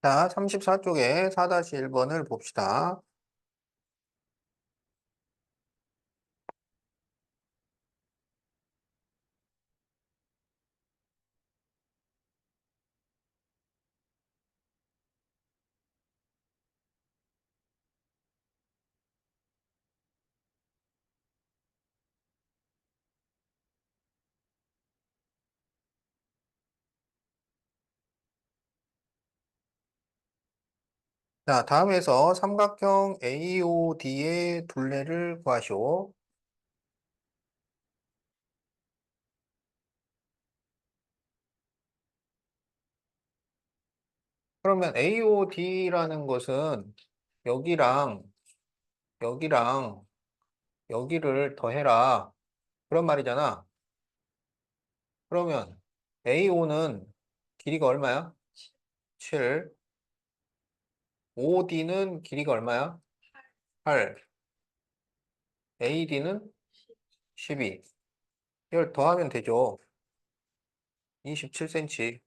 자, 34쪽에 4-1번을 봅시다. 자, 다음에서 삼각형 AOD의 둘레를 구하시오. 그러면 AOD라는 것은 여기랑 여기랑 여기를 더해라. 그런 말이잖아. 그러면 AO는 길이가 얼마야? 7. OD는 길이가 얼마야? 8. AD는 12. 이걸 더하면 되죠. 27cm.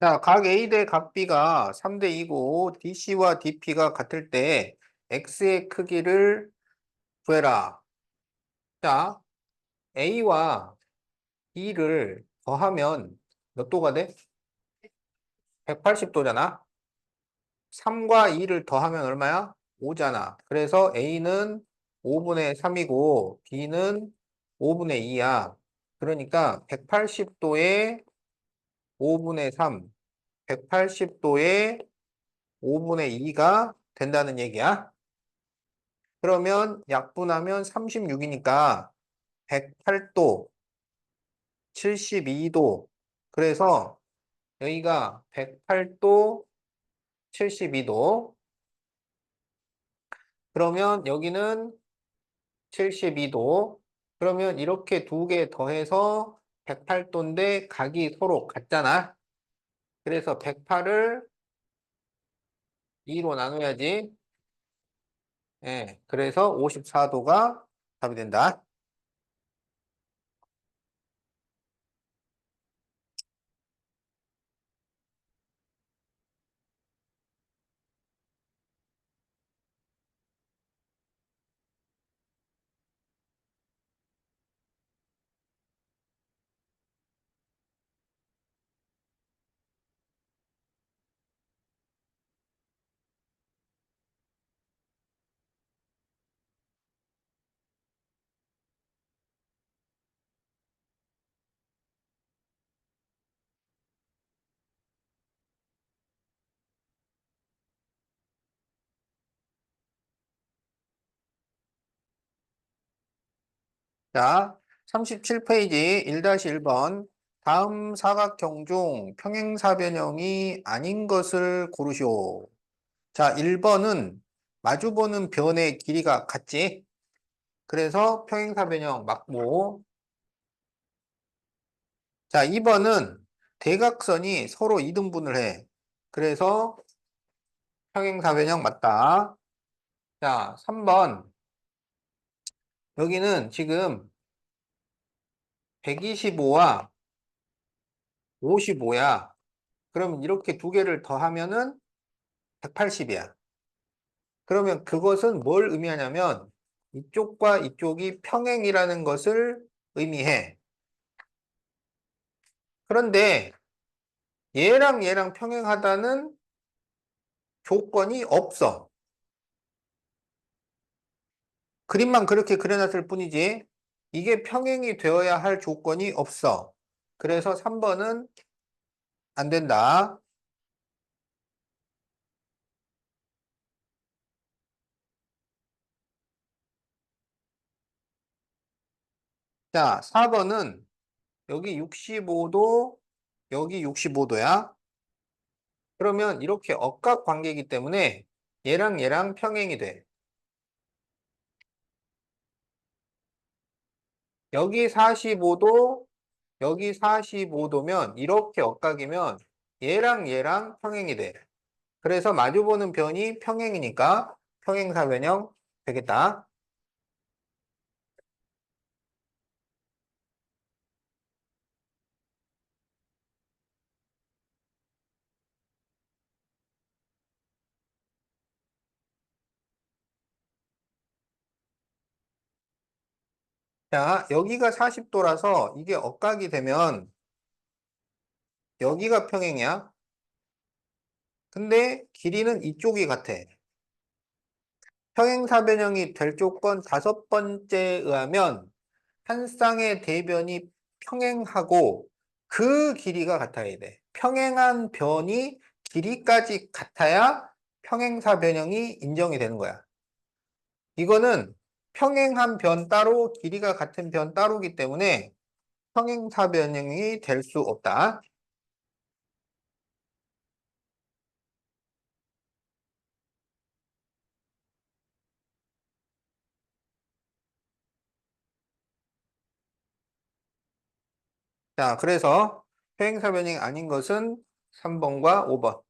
자, 각 A 대 각 B가 3대 2고 DC와 DP가 같을 때 X의 크기를 구해라. 자, A와 B를 더하면 몇 도가 돼? 180도잖아. 3과 2를 더하면 얼마야? 5잖아. 그래서 A는 5분의 3이고 B는 5분의 2야. 그러니까 180도에 5분의 3, 180도에 5분의 2가 된다는 얘기야. 그러면 약분하면 36이니까 108도, 72도. 그래서 여기가 108도, 72도. 그러면 여기는 72도. 그러면 이렇게 두 개 더해서 108도인데 각이 서로 같잖아. 그래서 108을 2로 나눠야지. 예, 그래서 54도가 답이 된다. 자, 37페이지 1-1번. 다음 사각형 중 평행사변형이 아닌 것을 고르시오. 자, 1번은 마주보는 변의 길이가 같지? 그래서 평행사변형 맞고. 자, 2번은 대각선이 서로 이등분을 해. 그래서 평행사변형 맞다. 자, 3번. 여기는 지금 125와 55야. 그럼 이렇게 두 개를 더하면은 180이야. 그러면 그것은 뭘 의미하냐면 이쪽과 이쪽이 평행이라는 것을 의미해. 그런데 얘랑 얘랑 평행하다는 조건이 없어. 그림만 그렇게 그려놨을 뿐이지 이게 평행이 되어야 할 조건이 없어. 그래서 3번은 안 된다. 자, 4번은 여기 65도, 여기 65도야. 그러면 이렇게 억각 관계이기 때문에 얘랑 얘랑 평행이 돼. 여기 45도, 여기 45도면 이렇게 억각이면 얘랑 얘랑 평행이 돼. 그래서 마주보는 변이 평행이니까 평행사변형 되겠다. 자, 여기가 40도라서 이게 억각이 되면 여기가 평행이야. 근데 길이는 이쪽이 같아. 평행사변형이 될 조건 다섯 번째에 의하면 한 쌍의 대변이 평행하고 그 길이가 같아야 돼. 평행한 변이 길이까지 같아야 평행사변형이 인정이 되는 거야. 이거는 평행한 변 따로 길이가 같은 변 따로기 때문에 평행사변형이 될 수 없다. 자, 그래서 평행사변형이 아닌 것은 3번과 5번.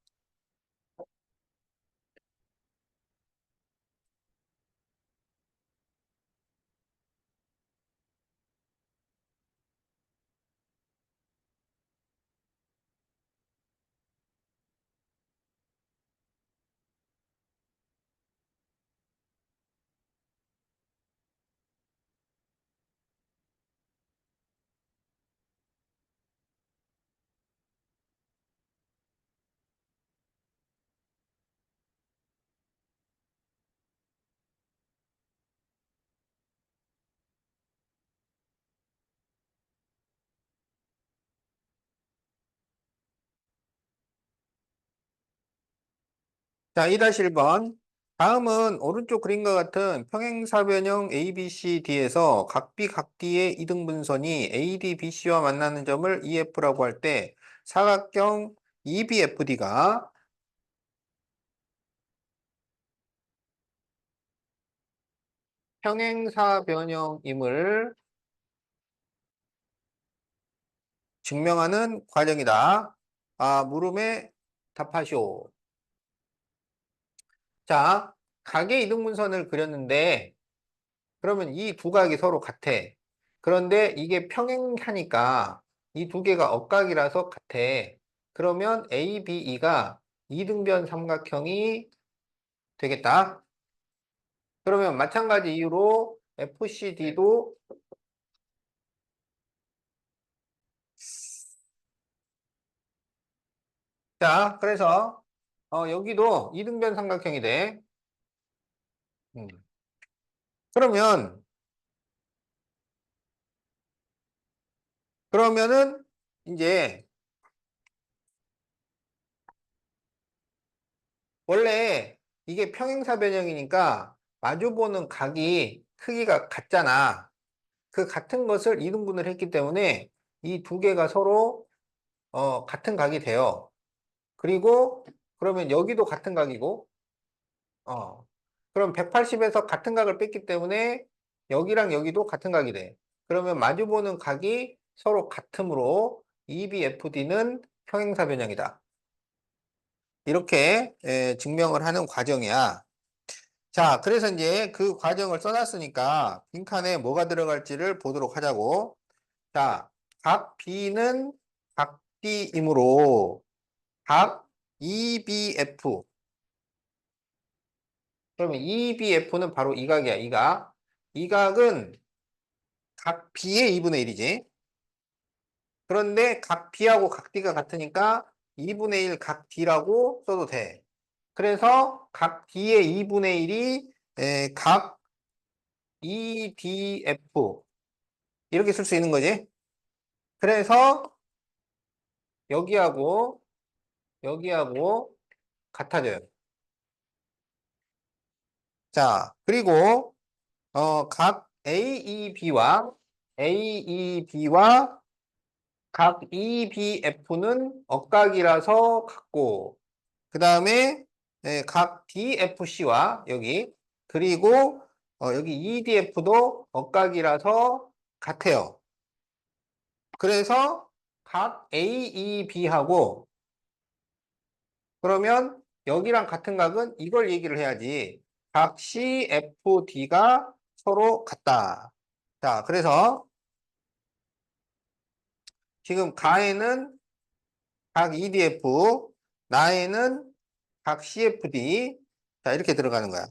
자, 2-1번. 다음은 오른쪽 그림과 같은 평행사변형 ABCD에서 각B, 각D의 이등분선이 AD, BC와 만나는 점을 EF라고 할 때 사각형 EBFD가 평행사변형임을 증명하는 과정이다. 물음에 답하시오. 자, 각의 이등분선을 그렸는데 그러면 이 두 각이 서로 같아. 그런데 이게 평행하니까 이 두 개가 억각이라서 같아. 그러면 ABE가 이등변 삼각형이 되겠다. 그러면 마찬가지 이유로 FCD도 자, 그래서 여기도 이등변 삼각형이 돼. 음. 그러면 그러면은 이제 원래 이게 평행사변형이니까 마주보는 각이 크기가 같잖아. 그 같은 것을 이등분을 했기 때문에 이 두 개가 서로 같은 각이 돼요. 그리고 그러면 여기도 같은 각이고 어 그럼 180에서 같은 각을 뺐기 때문에 여기랑 여기도 같은 각이 돼. 그러면 마주보는 각이 서로 같으므로 EBFD는 평행사변형이다. 이렇게 증명을 하는 과정이야. 자, 그래서 이제 그 과정을 써놨으니까 빈칸에 뭐가 들어갈지를 보도록 하자고. 자, 각 B는 각 D이므로 각 EBF. 그러면 EBF는 바로 이 각이야, 이 각. 이 각은 각 B의 2분의 1이지. 그런데 각 B하고 각 D가 같으니까 2분의 1 각 D라고 써도 돼. 그래서 각 D의 2분의 1이 각 EDF. 이렇게 쓸 수 있는 거지. 그래서 여기하고 여기하고 같아져요. 자, 그리고 각 AEB와 AEB와 각 EBF는 억각이라서 같고, 그 다음에 각 DFC와 여기, 그리고 여기 EDF도 억각이라서 같아요. 그래서 각 AEB하고, 그러면 여기랑 같은 각은 이걸 얘기를 해야지. 각 CFD가 서로 같다. 자, 그래서 지금 가에는 각 EDF, 나에는 각 CFD. 자, 이렇게 들어가는 거야.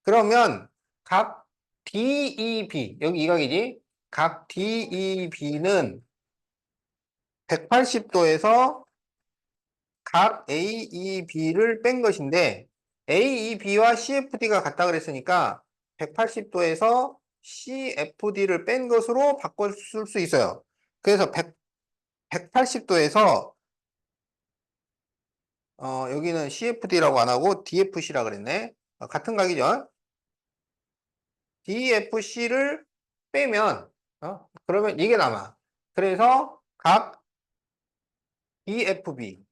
그러면 각 DEB, 여기 이 각이지? 각 DEB는 180도에서 각 AEB를 뺀 것인데, AEB와 CFD가 같다 그랬으니까 180도에서 CFD를 뺀 것으로 바꿔 쓸 수 있어요. 그래서 180도에서 여기는 CFD라고 안 하고 DFC라 그랬네. 같은 각이죠. DFC를 빼면 그러면 이게 남아. 그래서 각 BFB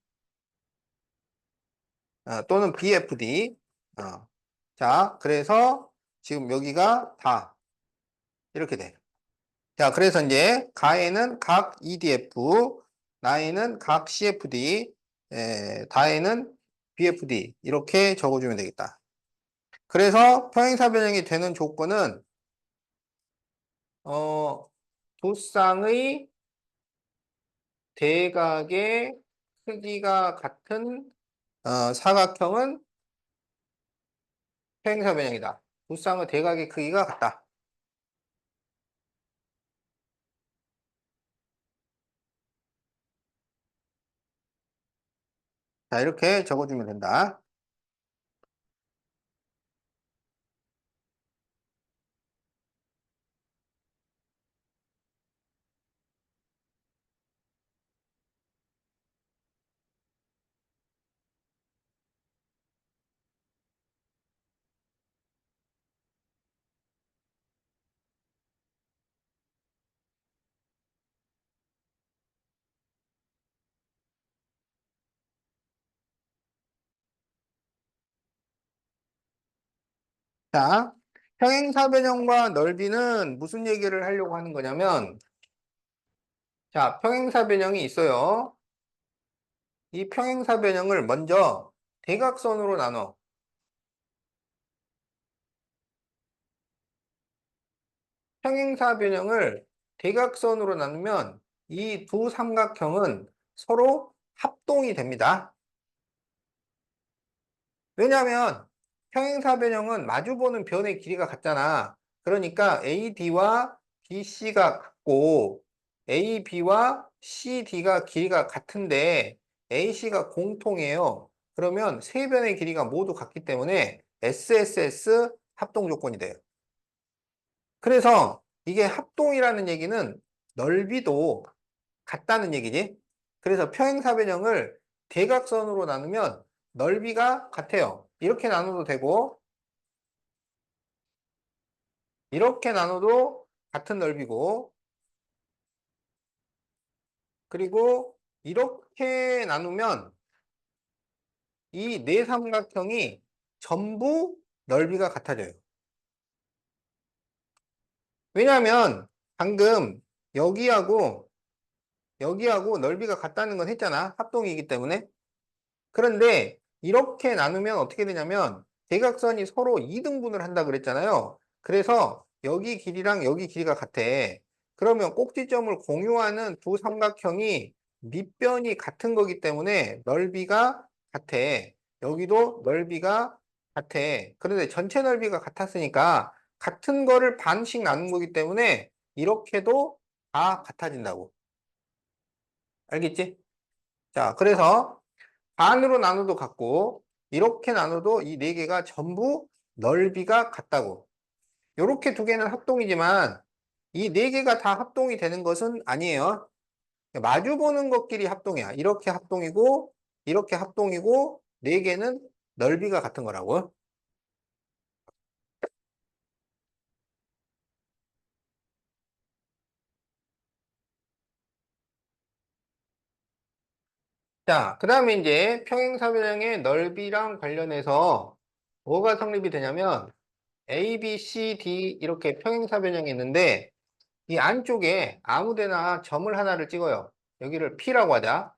또는 BFD. 자, 그래서 지금 여기가 다 이렇게 돼. 자, 그래서 이제 가에는 각 EDF, 나에는 각 CFD, 다에는 BFD 이렇게 적어주면 되겠다. 그래서 평행사 변형이 되는 조건은 두 쌍의 대각의 크기가 같은 사각형은 평행사 변형이다. 두 쌍의 대각의 크기가 같다. 자, 이렇게 적어주면 된다. 자, 평행사 변형과 넓이는 무슨 얘기를 하려고 하는 거냐면, 자, 평행사 변형이 있어요. 이 평행사 변형을 먼저 대각선으로 나눠. 평행사 변형을 대각선으로 나누면 이 두 삼각형은 서로 합동이 됩니다. 왜냐하면 평행사 변형은 마주보는 변의 길이가 같잖아. 그러니까 AD와 BC가 같고 AB와 CD가 길이가 같은데 AC가 공통이에요. 그러면 세 변의 길이가 모두 같기 때문에 SSS 합동 조건이 돼요. 그래서 이게 합동이라는 얘기는 넓이도 같다는 얘기지. 그래서 평행사 변형을 대각선으로 나누면 넓이가 같아요. 이렇게 나눠도 되고 이렇게 나눠도 같은 넓이고 그리고 이렇게 나누면 이 네 삼각형이 전부 넓이가 같아져요. 왜냐하면 방금 여기하고 여기하고 넓이가 같다는 건 했잖아. 합동이기 때문에. 그런데 이렇게 나누면 어떻게 되냐면 대각선이 서로 2등분을 한다 그랬잖아요. 그래서 여기 길이랑 여기 길이가 같아. 그러면 꼭지점을 공유하는 두 삼각형이 밑변이 같은 거기 때문에 넓이가 같아. 여기도 넓이가 같아. 그런데 전체 넓이가 같았으니까 같은 거를 반씩 나눈 거기 때문에 이렇게도 다 같아진다고. 알겠지? 자, 그래서 반으로 나눠도 같고 이렇게 나눠도 이 네 개가 전부 넓이가 같다고. 이렇게 두 개는 합동이지만 이 네 개가 다 합동이 되는 것은 아니에요. 마주 보는 것끼리 합동이야. 이렇게 합동이고 네 개는 넓이가 같은 거라고. 자, 그 다음에 이제 평행사변형의 넓이랑 관련해서 뭐가 성립이 되냐면 A, B, C, D 이렇게 평행사변형이 있는데 이 안쪽에 아무 데나 점을 하나를 찍어요. 여기를 P라고 하자.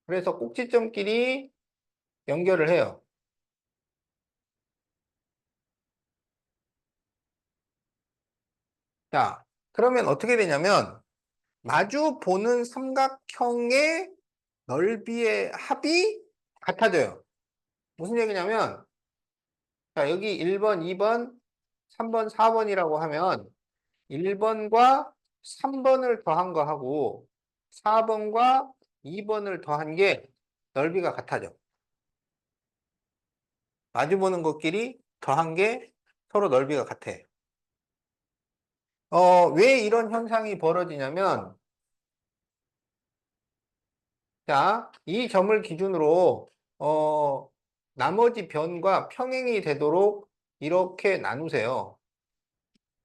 그래서 꼭지점끼리 연결을 해요. 자, 그러면 어떻게 되냐면 마주 보는 삼각형의 넓이의 합이 같아져요. 무슨 얘기냐면 자, 여기 1번, 2번, 3번, 4번이라고 하면 1번과 3번을 더한 거하고 4번과 2번을 더한 게 넓이가 같아져. 마주보는 것끼리 더한 게 서로 넓이가 같아. 왜 이런 현상이 벌어지냐면, 자, 이 점을 기준으로, 나머지 변과 평행이 되도록 이렇게 나누세요.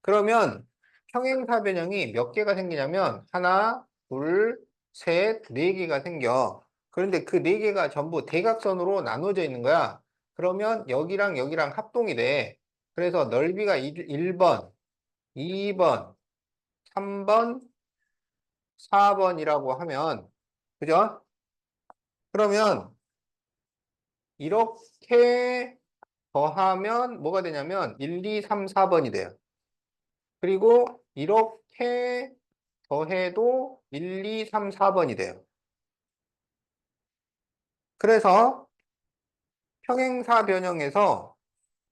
그러면 평행사변형이 몇 개가 생기냐면, 하나, 둘, 셋, 네 개가 생겨. 그런데 그 네 개가 전부 대각선으로 나눠져 있는 거야. 그러면 여기랑 여기랑 합동이 돼. 그래서 넓이가 1번, 2번, 3번, 4번이라고 하면, 그죠? 그러면 이렇게 더하면 뭐가 되냐면 1, 2, 3, 4번이 돼요. 그리고 이렇게 더해도 1, 2, 3, 4번이 돼요. 그래서 평행사 변형에서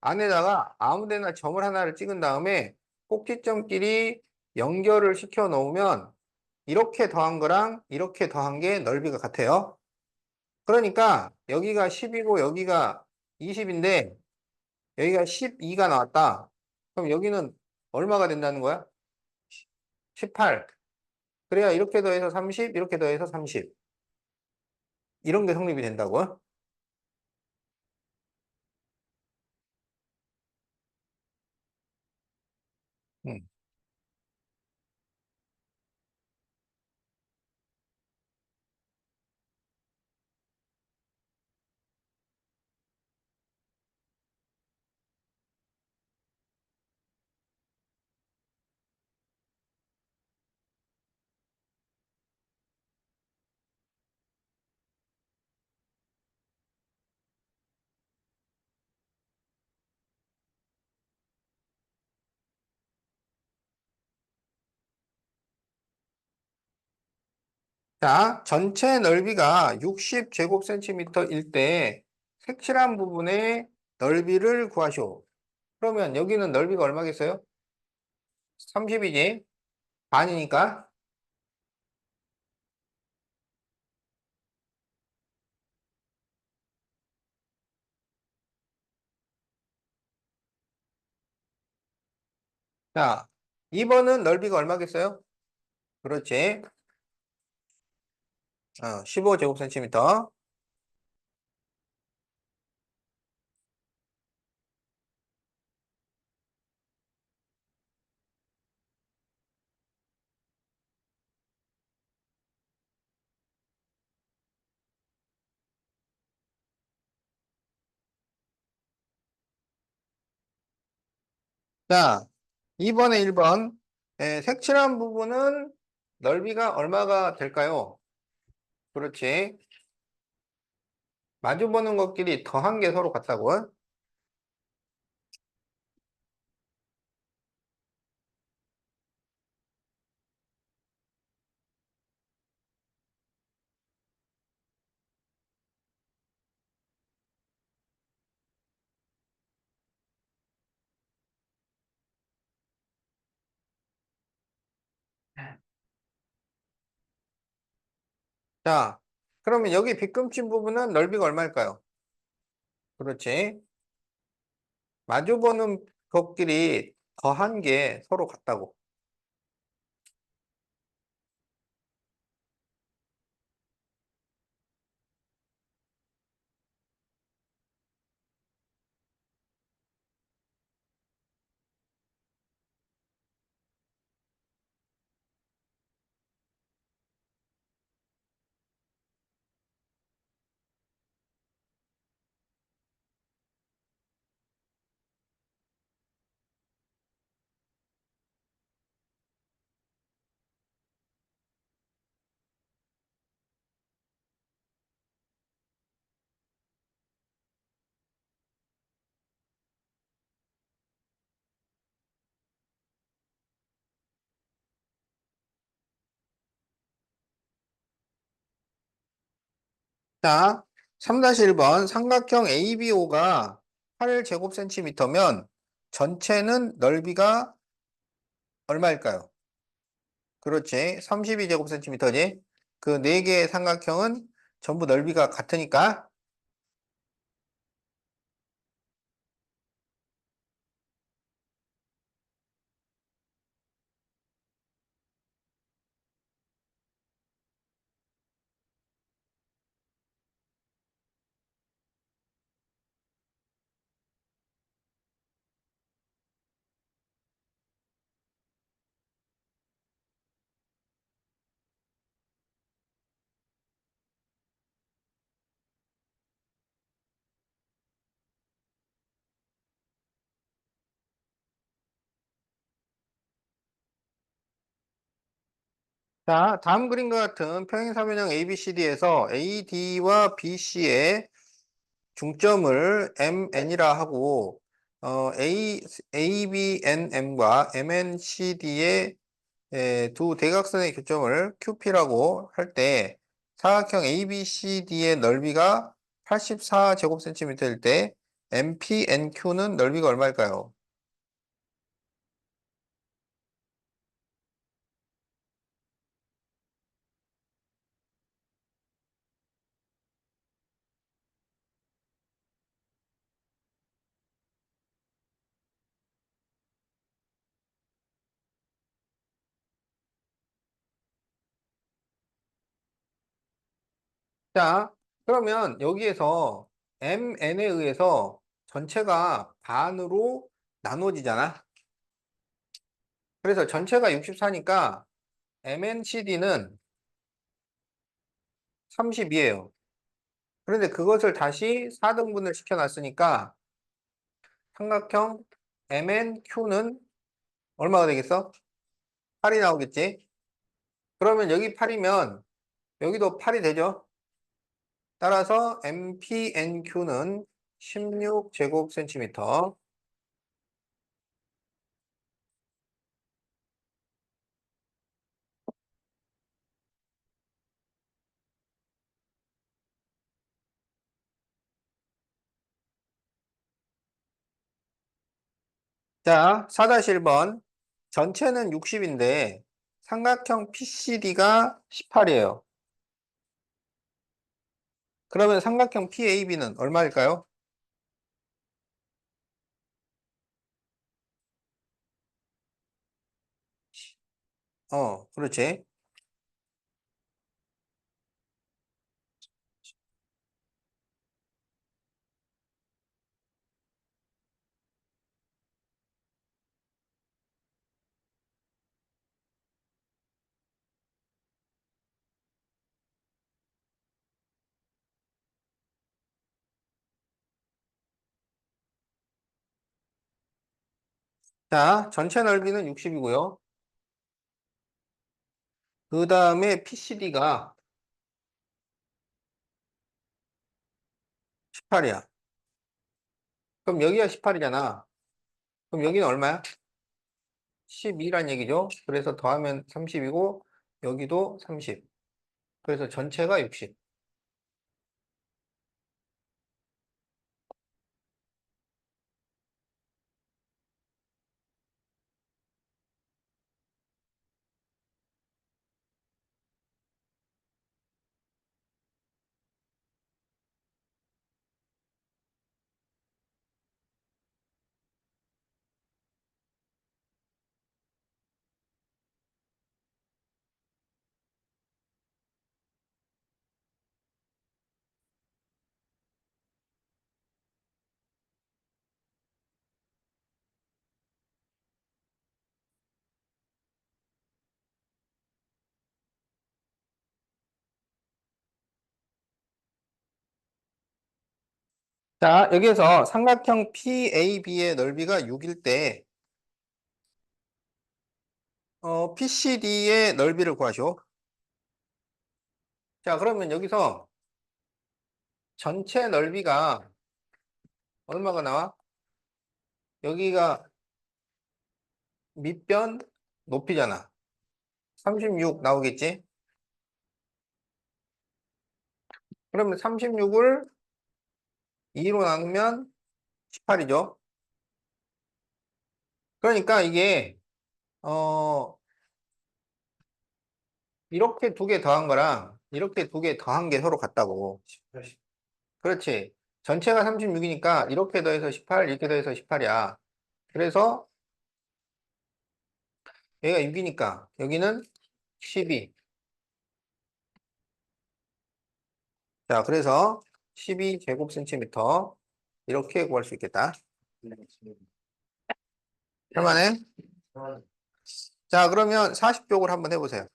안에다가 아무 데나 점을 하나를 찍은 다음에 꼭지점끼리 연결을 시켜 놓으면 이렇게 더한 거랑 이렇게 더한 게 넓이가 같아요. 그러니까 여기가 10이고 여기가 20인데 여기가 12가 나왔다. 그럼 여기는 얼마가 된다는 거야? 18. 그래야 이렇게 더해서 30, 이렇게 더해서 30. 이런 게 성립이 된다고. 음. 자, 전체 넓이가 60제곱센티미터일 때 색칠한 부분의 넓이를 구하시오. 그러면 여기는 넓이가 얼마겠어요? 30이지? 반이니까. 자, 2번은 넓이가 얼마겠어요? 그렇지. 15제곱센티미터. 자, 2번에 1번. 색칠한 부분은 넓이가 얼마가 될까요? 그렇지. 마주보는 것끼리 더한 게 서로 같다고. 자, 그러면 여기 빗금친 부분은 넓이가 얼마일까요? 그렇지. 마주보는 것끼리 더한 게 서로 같다고. 자, 3-1번 삼각형 ABO가 8제곱센티미터면 전체는 넓이가 얼마일까요? 그렇지. 32제곱센티미터지. 그 네 개의 삼각형은 전부 넓이가 같으니까. 자, 다음 그림과 같은 평행사변형 ABCD에서 AD와 BC의 중점을 MN이라 하고 ABNM과 MNCD의 두 대각선의 교점을 QP라고 할 때 사각형 ABCD의 넓이가 84제곱센티미터일 때 MPNQ는 넓이가 얼마일까요? 자, 그러면 여기에서 MN에 의해서 전체가 반으로 나누어지잖아. 그래서 전체가 64니까 MNCD는 32예요. 그런데 그것을 다시 4등분을 시켜놨으니까 삼각형 MNQ는 얼마가 되겠어? 8이 나오겠지? 그러면 여기 8이면 여기도 8이 되죠? 따라서 MPNQ는 16제곱센티미터. 자, 4-1번. 전체는 60인데 삼각형 PCD가 18이에요. 그러면 삼각형 PAB는 얼마일까요? 그렇지. 자, 전체 넓이는 60이고요. 그 다음에 PCD가 18이야. 그럼 여기가 18이잖아. 그럼 여기는 얼마야? 12란 얘기죠. 그래서 더하면 30이고 여기도 30. 그래서 전체가 60. 자, 여기에서 삼각형 PAB의 넓이가 6일 때 PCD의 넓이를 구하시오. 자, 그러면 여기서 전체 넓이가 얼마가 나와? 여기가 밑변 높이잖아. 36 나오겠지? 그러면 36을 2로 나누면 18이죠. 그러니까 이게 어 이렇게 두 개 더한 거랑 이렇게 두 개 더한 게 서로 같다고. 그렇지. 전체가 36이니까 이렇게 더해서 18, 이렇게 더해서 18이야. 그래서 얘가 6이니까 여기는 12. 자, 그래서 12 제곱 센티미터 이렇게 구할 수 있겠다. 그만해. 자, 그러면 40쪽을 한번 해보세요.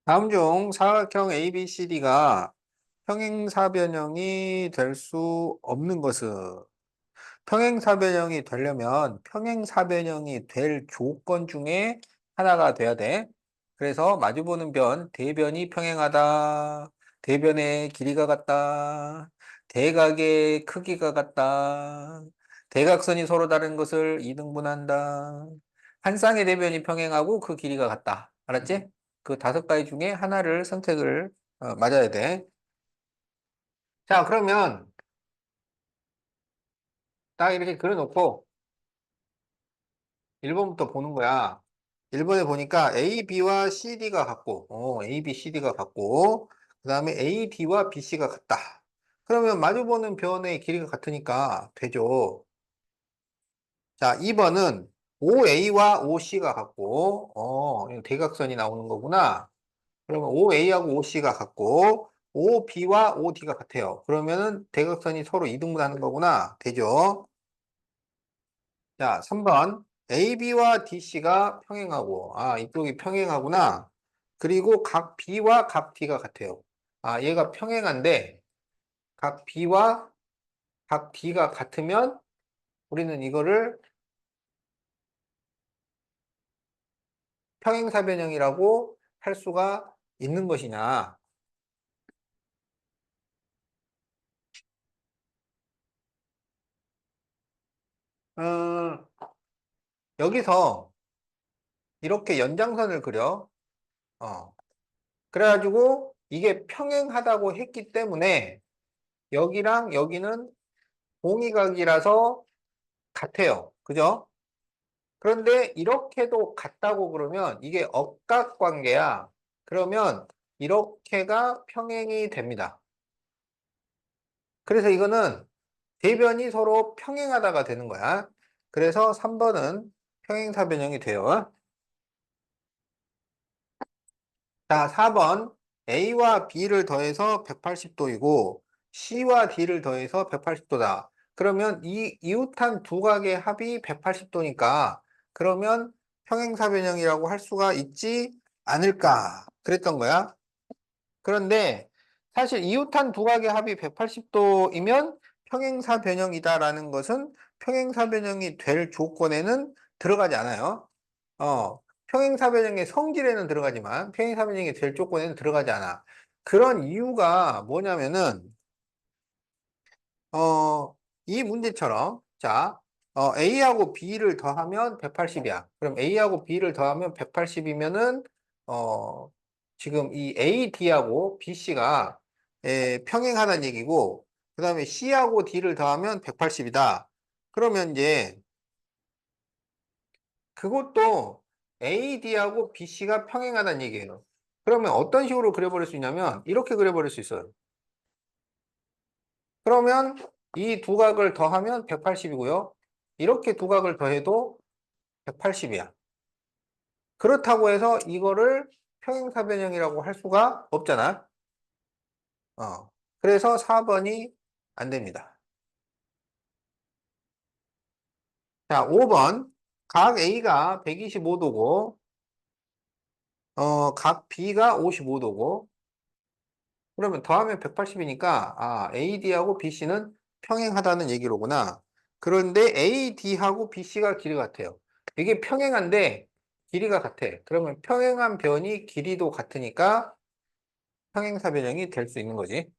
다음 중 사각형 ABCD가 평행사변형이 될 수 없는 것은 평행사변형이 되려면 평행사변형이 될 조건 중에 하나가 돼야 돼. 그래서 마주보는 변, 대변이 평행하다, 대변의 길이가 같다, 대각의 크기가 같다, 대각선이 서로 다른 것을 이등분한다, 한 쌍의 대변이 평행하고 그 길이가 같다. 알았지? 그 다섯 가지 중에 하나를 선택을 맞아야 돼. 자, 그러면 딱 이렇게 그려놓고 1번부터 보는 거야. 1번에 보니까 A, B와 CD가 같고, A, B, CD가 같고, 그 다음에 A, D와 BC가 같다. 그러면 마주보는 변의 길이가 같으니까 되죠. 자, 2번은 OA와 OC가 같고, 이거 대각선이 나오는 거구나. 그러면 OA하고 OC가 같고, OB와 OD가 같아요. 그러면은 대각선이 서로 이등분하는 거구나. 되죠. 자, 3번. AB와 DC가 평행하고, 이쪽이 평행하구나. 그리고 각 B와 각 D가 같아요. 얘가 평행한데, 각 B와 각 D가 같으면 우리는 이거를 평행사변형이라고 할 수가 있는 것이냐. 음, 여기서 이렇게 연장선을 그려. 어. 그래가지고 이게 평행하다고 했기 때문에 여기랑 여기는 공이각이라서 같아요. 그죠? 그런데 이렇게도 같다고 그러면 이게 억각관계야. 그러면 이렇게가 평행이 됩니다. 그래서 이거는 대변이 서로 평행하다가 되는 거야. 그래서 3번은 평행사변형이 돼요. 자, 4번 A와 B를 더해서 180도이고 C와 D를 더해서 180도다. 그러면 이 이웃한 두 각의 합이 180도니까 그러면 평행사변형이라고 할 수가 있지 않을까 그랬던 거야. 그런데 사실 이웃한 두 각의 합이 180도이면 평행사변형이다라는 것은 평행사변형이 될 조건에는 들어가지 않아요. 평행사변형의 성질에는 들어가지만 평행사변형이 될 조건에는 들어가지 않아. 그런 이유가 뭐냐면은 이 문제처럼 자, A하고 B를 더하면 180이야. 그럼 A하고 B를 더하면 180이면은 지금 이 AD하고 BC가 평행하다는 얘기고 그다음에 C하고 D를 더하면 180이다. 그러면 이제 그것도 AD하고 BC가 평행하다는 얘기예요. 그러면 어떤 식으로 그려버릴 수 있냐면 이렇게 그려버릴 수 있어요. 그러면 이 두 각을 더하면 180이고요. 이렇게 두 각을 더해도 180이야. 그렇다고 해서 이거를 평행사변형이라고 할 수가 없잖아. 그래서 4번이 안 됩니다. 자, 5번. 각 A가 125도고, 각 B가 55도고, 그러면 더하면 180이니까, AD하고 BC는 평행하다는 얘기로구나. 그런데 AD하고 BC가 길이 같아요. 이게 평행한데 길이가 같아. 그러면 평행한 변이 길이도 같으니까 평행사변형이 될 수 있는 거지.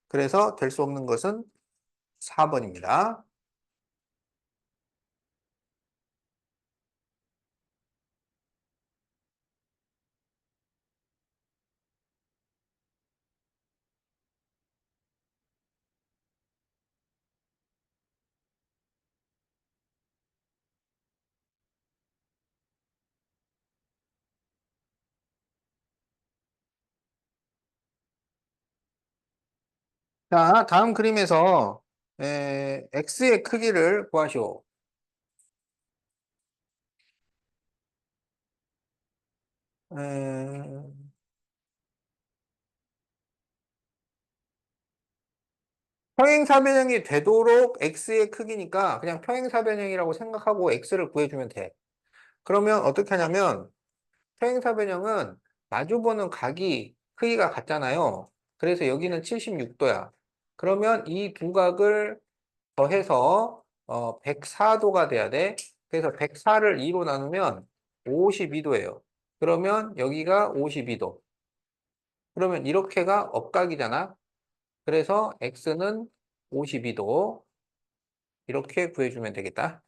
그래서 될 수 없는 것은 4번입니다. 자, 다음 그림에서 x의 크기를 구하시오. 에, 평행사변형이 되도록 x의 크기니까 그냥 평행사변형이라고 생각하고 x를 구해주면 돼. 그러면 어떻게 하냐면 평행사변형은 마주보는 각이 크기가 같잖아요. 그래서 여기는 76도야. 그러면 이 두 각을 더해서 104도가 돼야 돼. 그래서 104를 2로 나누면 52도예요. 그러면 여기가 52도. 그러면 이렇게가 억각이잖아. 그래서 x는 52도. 이렇게 구해주면 되겠다.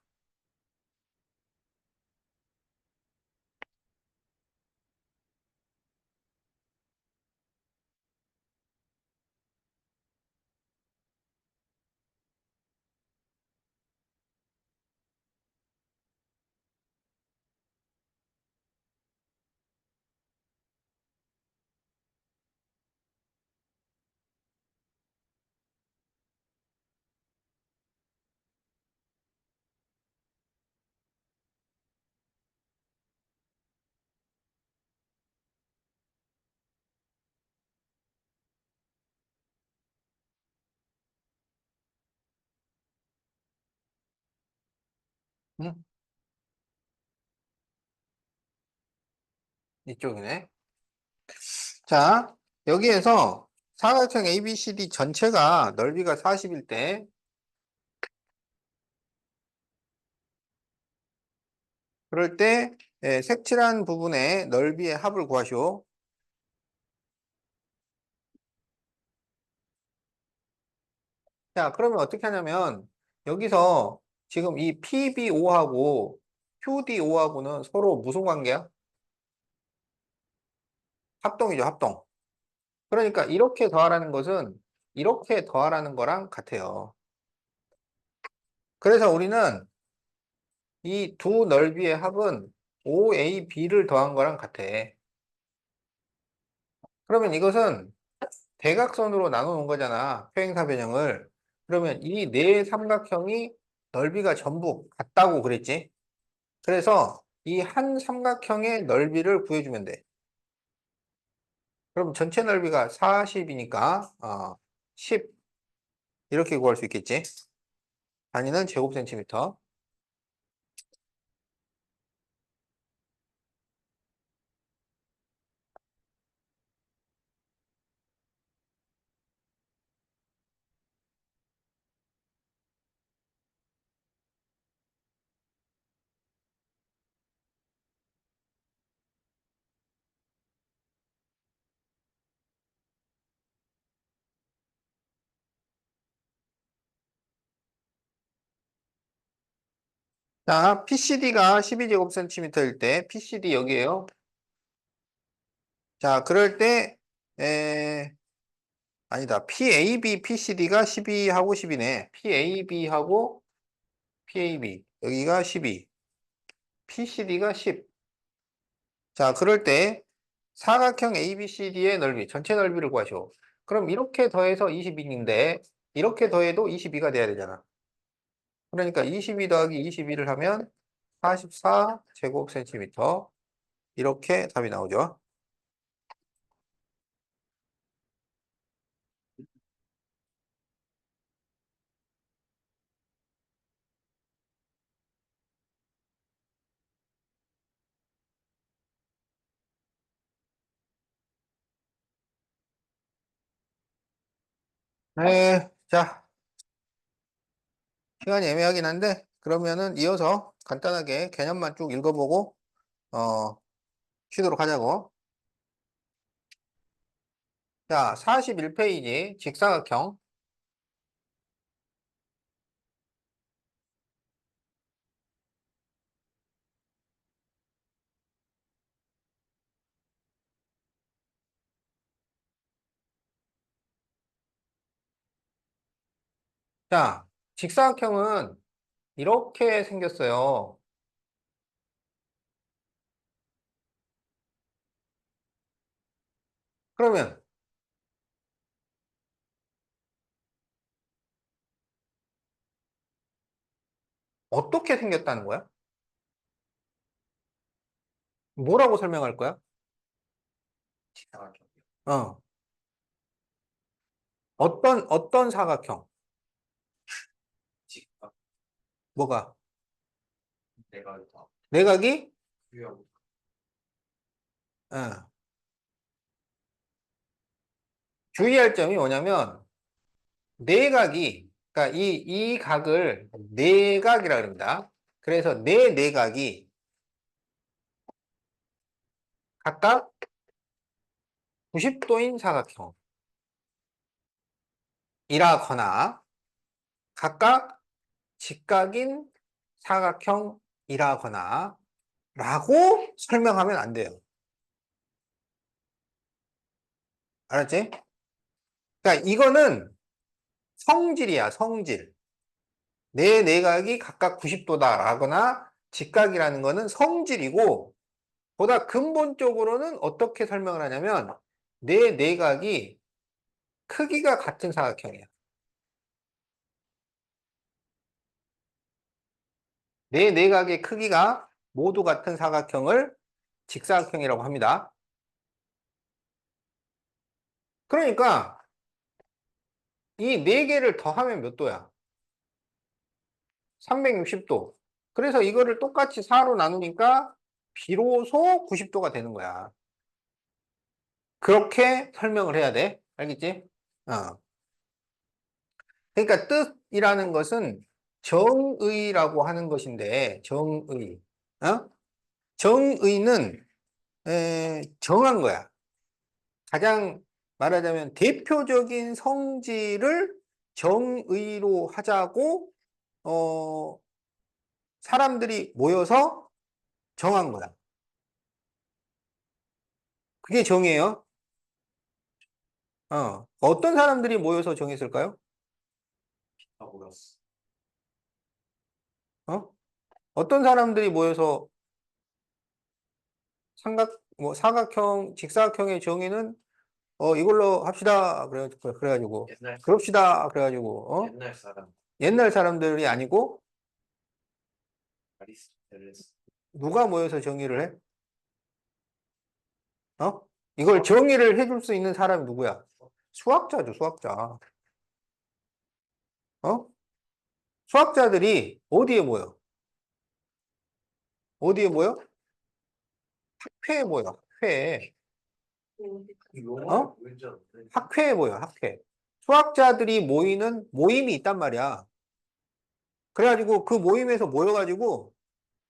응? 이쪽이네. 자, 여기에서 사각형 ABCD 전체가 넓이가 40일 때, 그럴 때 색칠한 부분의 넓이의 합을 구하시오. 자, 그러면 어떻게 하냐면 여기서 지금 이 PB5하고 QD5하고는 서로 무슨 관계야? 합동이죠, 합동. 그러니까 이렇게 더하라는 것은 이렇게 더하라는 거랑 같아요. 그래서 우리는 이 두 넓이의 합은 OAB를 더한 거랑 같아. 그러면 이것은 대각선으로 나눠 놓은 거잖아. 평행사 변형을. 그러면 이 네 삼각형이 넓이가 전부 같다고 그랬지. 그래서 이 한 삼각형의 넓이를 구해주면 돼. 그럼 전체 넓이가 40이니까 10 이렇게 구할 수 있겠지. 단위는 제곱센티미터. 자, PCD가 12제곱센티미터일 때 PCD 여기에요. 자, 그럴 때 아니다. PAB, PCD가 12하고 10이네. PAB하고 PAB 여기가 12, PCD가 10. 자, 그럴 때 사각형 ABCD의 넓이, 전체 넓이를 구하시오. 그럼 이렇게 더해서 22인데 이렇게 더해도 22가 돼야 되잖아. 그러니까 22 더하기 22를 하면 44제곱센티미터 이렇게 답이 나오죠. 자, 시간이 애매하긴 한데 그러면은 이어서 간단하게 개념만 쭉 읽어보고 어, 쉬도록 하자고. 자, 41페이지 직사각형. 자, 직사각형은 이렇게 생겼어요. 그러면 어떻게 생겼다는 거야? 뭐라고 설명할 거야? 직사각형. 어, 어떤 사각형? 직각. 뭐가? 내각이다. 내각이? 유형. 어. 주의할 점이 뭐냐면, 내각이, 그러니까 이 각을 내각이라 그럽니다. 그래서 내 내각이 각각 90도인 사각형이라거나, 각각 직각인 사각형이라거나, 라고 설명하면 안 돼요. 알았지? 그러니까 이거는 성질이야, 성질. 내 내각이 각각 90도다라거나 직각이라는 거는 성질이고, 보다 근본적으로는 어떻게 설명을 하냐면, 내 내각이 크기가 같은 사각형이야. 내 내각의 크기가 모두 같은 사각형을 직사각형이라고 합니다. 그러니까 이 네 개를 더하면 몇 도야? 360도. 그래서 이거를 똑같이 4로 나누니까 비로소 90도가 되는 거야. 그렇게 설명을 해야 돼. 알겠지? 어. 그러니까 뜻이라는 것은 정의라고 하는 것인데, 정의. 어? 정의는 정한 거야. 가장 말하자면 대표적인 성질을 정의로 하자고 사람들이 모여서 정한 거야. 그게 정의예요. 어떤 사람들이 모여서 정했을까요? 피타고라스. 어? 어떤 사람들이 모여서 사각형, 직사각형의 정의는 이걸로 합시다. 그래가지고 그럽시다. 그래가지고 옛날 사람들이 아니고 아리스토텔레스. 누가 모여서 정의를 해? 어? 이걸 정의를 해줄 수 있는 사람이 누구야? 수학자죠, 수학자. 어? 수학자들이 어디에 모여? 어디에 모여? 학회에 모여, 학회에. 어? 학회에 모여, 학회. 수학자들이 모이는 모임이 있단 말이야. 그래가지고 그 모임에서 모여가지고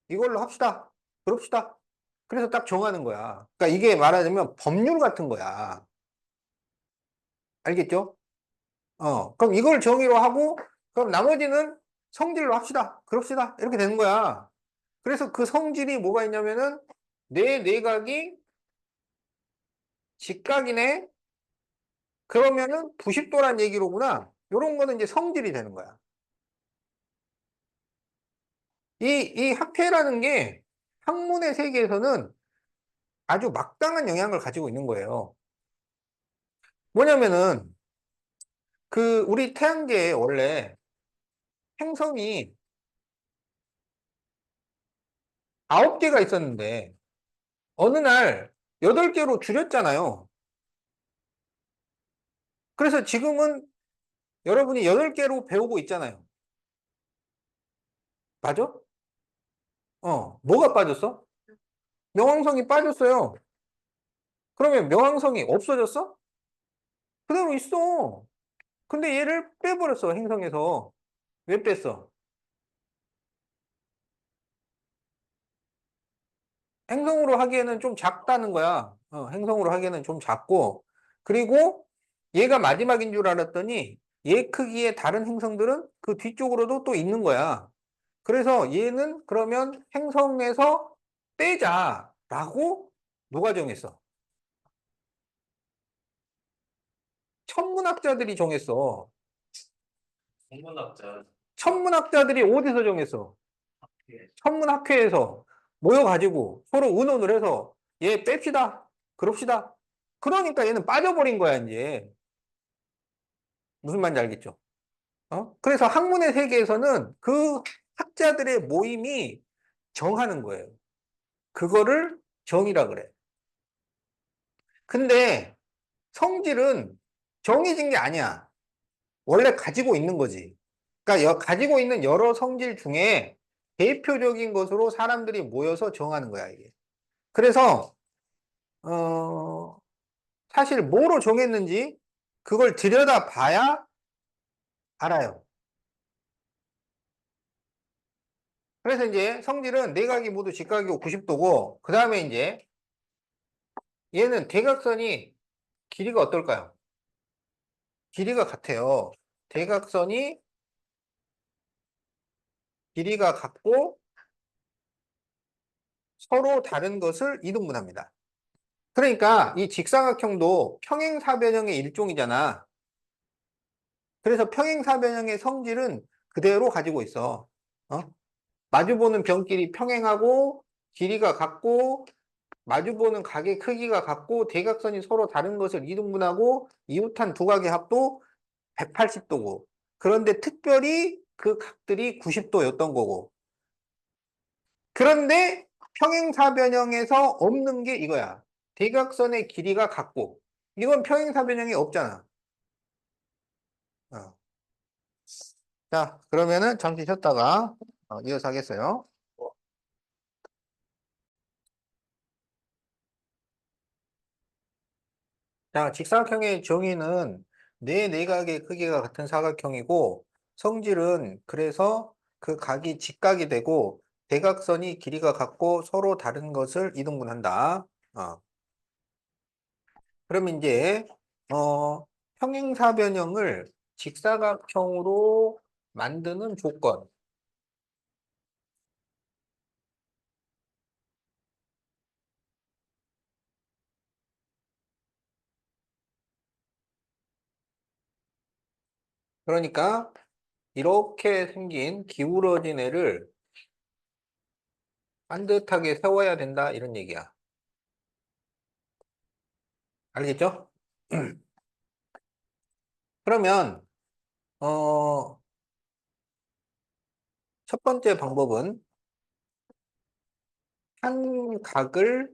이걸로 합시다. 그럽시다. 그래서 딱 정하는 거야. 그러니까 이게 말하자면 법률 같은 거야. 알겠죠? 그럼 이걸 정의로 하고, 그럼 나머지는 성질로 합시다. 그럽시다. 이렇게 되는 거야. 그래서 그 성질이 뭐가 있냐면은, 내 내각이 직각이네? 그러면은 90도란 얘기로구나. 요런 거는 이제 성질이 되는 거야. 이 학회라는 게 학문의 세계에서는 아주 막강한 영향을 가지고 있는 거예요. 뭐냐면은, 우리 태양계에 원래 행성이 9개가 있었는데, 어느 날 8개로 줄였잖아요. 그래서 지금은 여러분이 8개로 배우고 있잖아요. 맞아? 뭐가 빠졌어? 명왕성이 빠졌어요. 그러면 명왕성이 없어졌어? 그대로 있어. 근데 얘를 빼버렸어, 행성에서. 왜 뺐어? 행성으로 하기에는 좀 작다는 거야. 행성으로 하기에는 좀 작고. 그리고 얘가 마지막인 줄 알았더니 얘 크기의 다른 행성들은 그 뒤쪽으로도 또 있는 거야. 그래서 얘는 그러면 행성에서 떼자라고 누가 정했어? 천문학자들이 정했어. 천문학자. 천문학자들이 어디서 정했어? 예. 천문학회에서 모여가지고 서로 의논을 해서 얘 뺍시다. 그럽시다. 그러니까 얘는 빠져버린 거야, 이제. 무슨 말인지 알겠죠? 그래서 학문의 세계에서는 그 학자들의 모임이 정하는 거예요. 그거를 정의라 그래. 근데 성질은 정해진 게 아니야. 원래 가지고 있는 거지. 그러니까 가지고 있는 여러 성질 중에 대표적인 것으로 사람들이 모여서 정하는 거야, 이게. 그래서 어, 사실 뭐로 정했는지 그걸 들여다 봐야 알아요. 그래서 이제 성질은 내각이 모두 직각이고 90도고, 그 다음에 이제 얘는 대각선이 길이가 어떨까요? 길이가 같아요. 대각선이 길이가 같고 서로 다른 것을 이등분합니다. 그러니까 이 직사각형도 평행사변형의 일종이잖아. 그래서 평행사변형의 성질은 그대로 가지고 있어. 어? 마주보는 변끼리 평행하고 길이가 같고 마주보는 각의 크기가 같고 대각선이 서로 다른 것을 이등분하고 이웃한 두 각의 합도 180도고, 그런데 특별히 그 각들이 90도였던 거고, 그런데 평행사변형에서 없는 게 이거야. 대각선의 길이가 같고. 이건 평행사변형이 없잖아. 어. 자, 그러면은 잠시 쉬었다가 이어서 하겠어요. 자, 직사각형의 정의는 네 내각의 크기가 같은 사각형이고, 성질은 그래서 그 각이 직각이 되고 대각선이 길이가 같고 서로 다른 것을 이등분한다. 어. 그럼 이제 평행사변형을 직사각형으로 만드는 조건. 그러니까 이렇게 생긴 기울어진 애를 반듯하게 세워야 된다, 이런 얘기야. 알겠죠? 그러면 어, 첫 번째 방법은 한 각을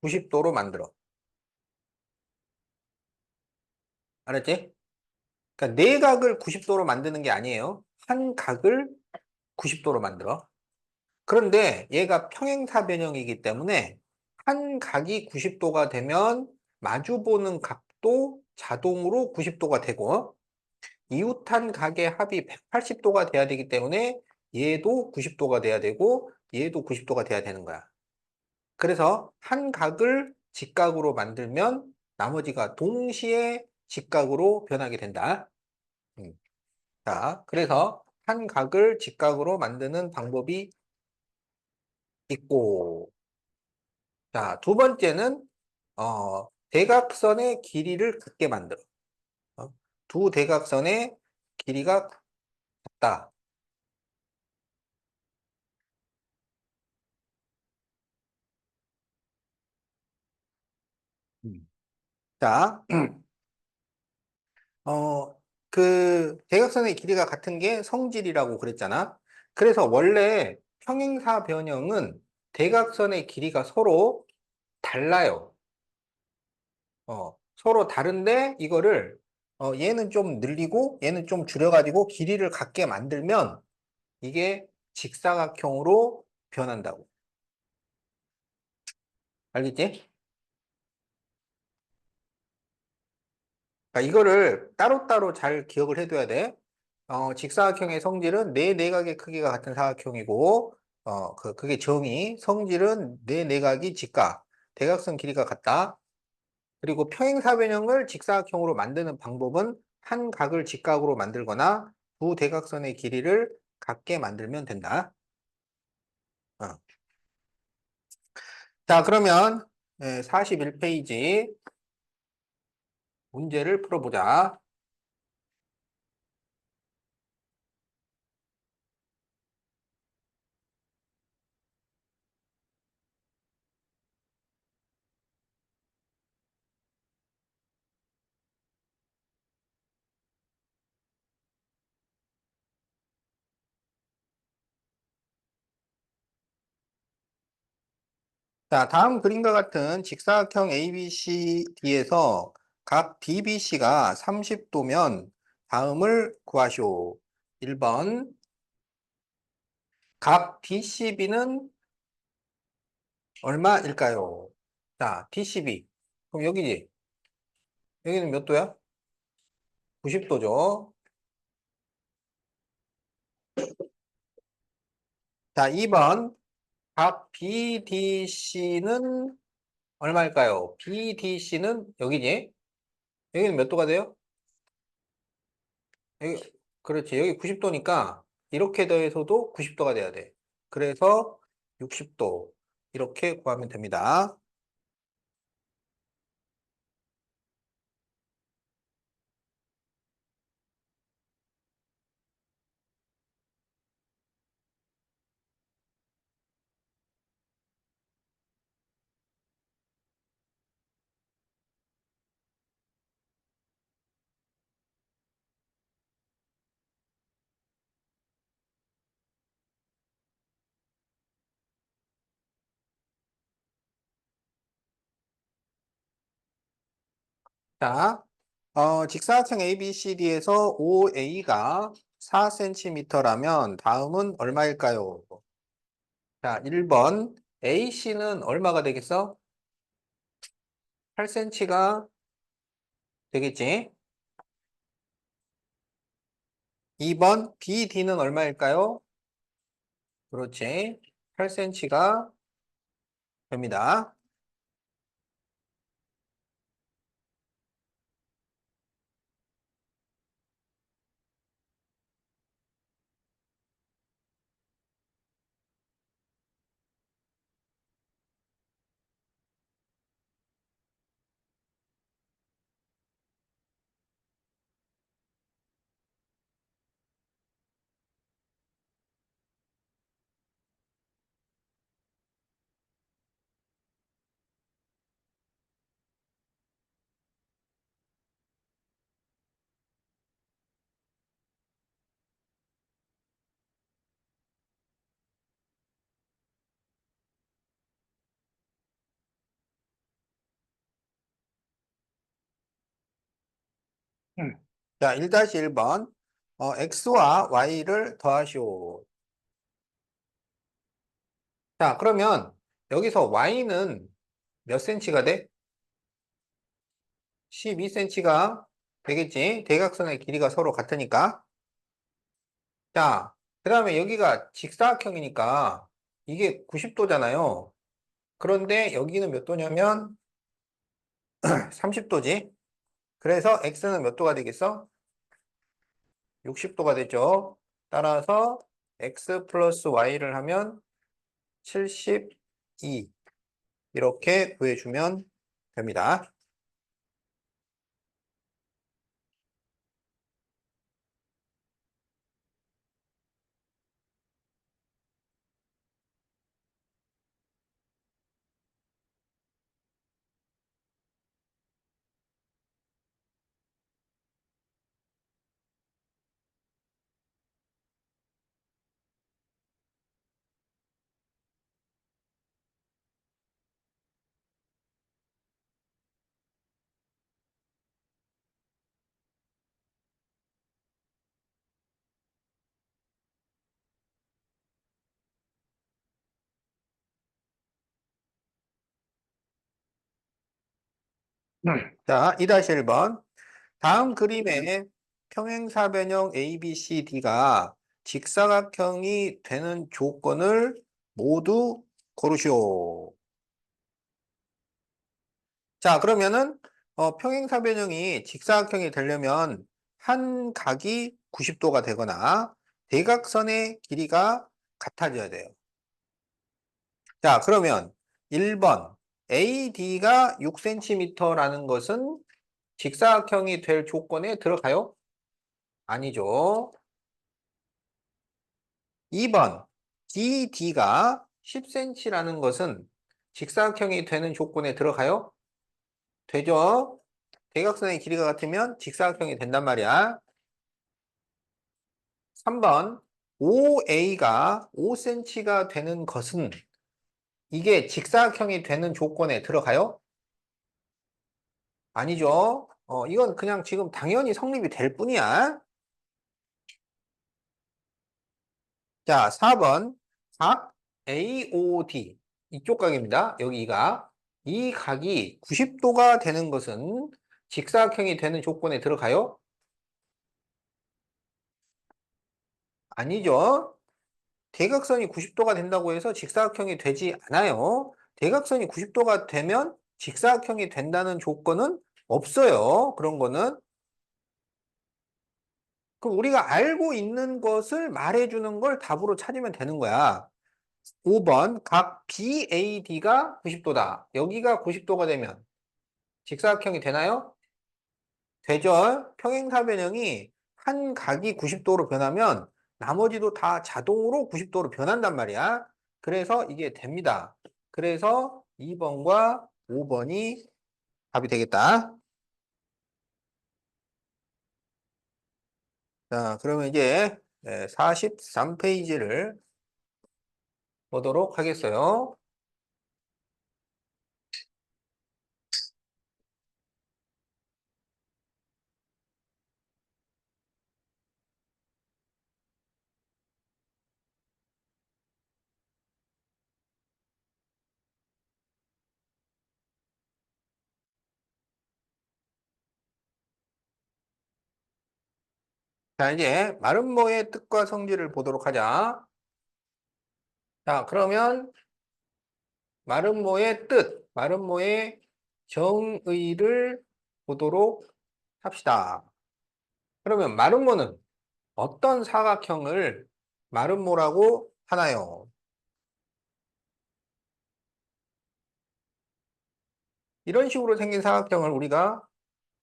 90도로 만들어. 알았지? 그러니까 네 각을 90도로 만드는 게 아니에요. 한 각을 90도로 만들어. 그런데 얘가 평행사변형이기 때문에 한 각이 90도가 되면 마주보는 각도 자동으로 90도가 되고, 이웃한 각의 합이 180도가 돼야 되기 때문에 얘도 90도가 돼야 되고 얘도 90도가 돼야 되는 거야. 그래서 한 각을 직각으로 만들면 나머지가 동시에 직각으로 변하게 된다. 음. 자, 그래서 한 각을 직각으로 만드는 방법이 있고, 자, 두 번째는 대각선의 길이를 같게 만들어. 두 대각선의 길이가 같다. 음. 자, 어, 그 대각선의 길이가 같은 게 성질이라고 그랬잖아. 그래서 원래 평행사 변형은 대각선의 길이가 서로 달라요. 서로 다른데 이거를 얘는 좀 늘리고 얘는 좀 줄여가지고 길이를 같게 만들면 이게 직사각형으로 변한다고. 알겠지? 그러니까 이거를 따로따로 잘 기억을 해둬야 돼. 직사각형의 성질은 네 내각의 크기가 같은 사각형이고, 그게 정의. 성질은 네 내각이 직각, 대각선 길이가 같다. 그리고 평행사변형을 직사각형으로 만드는 방법은 한 각을 직각으로 만들거나 두 대각선의 길이를 같게 만들면 된다. 어. 자, 그러면 41페이지 문제를 풀어보자. 자, 다음 그림과 같은 직사각형 ABCD에서 각 DBC가 30도면 다음을 구하시오. 1번, 각 DCB는 얼마일까요? 자, DCB. 그럼 여기지? 여기는 몇 도야? 90도죠. 자, 2번, 각 BDC는 얼마일까요? BDC는 여기지? 여기는 몇 도가 돼요? 여기, 그렇지. 여기 90도니까 이렇게 더해서도 90도가 돼야 돼. 그래서 60도. 이렇게 구하면 됩니다. 자, 직사각형 ABCD에서 OA가 4cm라면 다음은 얼마일까요? 자, 1번 AC는 얼마가 되겠어? 8cm가 되겠지? 2번 BD는 얼마일까요? 그렇지. 8cm가 됩니다. 자, 1-1번. X와 Y를 더하시오. 자, 그러면 여기서 Y는 몇 cm가 돼? 12cm가 되겠지? 대각선의 길이가 서로 같으니까. 자, 그 다음에 여기가 직사각형이니까 이게 90도잖아요. 그런데 여기는 몇 도냐면 30도지. 그래서 X는 몇 도가 되겠어? 60도가 되죠. 따라서 X 플러스 Y를 하면 72. 이렇게 구해주면 됩니다. 자, 2-1번. 다음 그림의 평행사변형 ABCD가 직사각형이 되는 조건을 모두 고르시오. 자, 그러면은 평행사변형이 직사각형이 되려면 한 각이 90도가 되거나 대각선의 길이가 같아져야 돼요. 자, 그러면 1번 AD가 6cm라는 것은 직사각형이 될 조건에 들어가요? 아니죠. 2번 DD가 10cm라는 것은 직사각형이 되는 조건에 들어가요? 되죠. 대각선의 길이가 같으면 직사각형이 된단 말이야. 3번 OA가 5cm가 되는 것은 이게 직사각형이 되는 조건에 들어가요? 아니죠. 이건 그냥 지금 당연히 성립이 될 뿐이야. 자, 4번. 각 AOD. 이쪽 각입니다. 여기 이 각이 90도가 되는 것은 직사각형이 되는 조건에 들어가요? 아니죠. 대각선이 90도가 된다고 해서 직사각형이 되지 않아요. 대각선이 90도가 되면 직사각형이 된다는 조건은 없어요. 그런 거는. 그럼 우리가 알고 있는 것을 말해주는 걸 답으로 찾으면 되는 거야. 5번 각 BAD가 90도다. 여기가 90도가 되면 직사각형이 되나요? 되죠. 평행사변형이 한 각이 90도로 변하면 나머지도 다 자동으로 90도로 변한단 말이야. 그래서 이게 됩니다. 그래서 2번과 5번이 답이 되겠다. 자, 그러면 이제 43페이지를 보도록 하겠어요. 자, 이제 마름모의 뜻과 성질을 보도록 하자. 자, 그러면 마름모의 뜻, 마름모의 정의를 보도록 합시다. 그러면 마름모는 어떤 사각형을 마름모라고 하나요? 이런 식으로 생긴 사각형을 우리가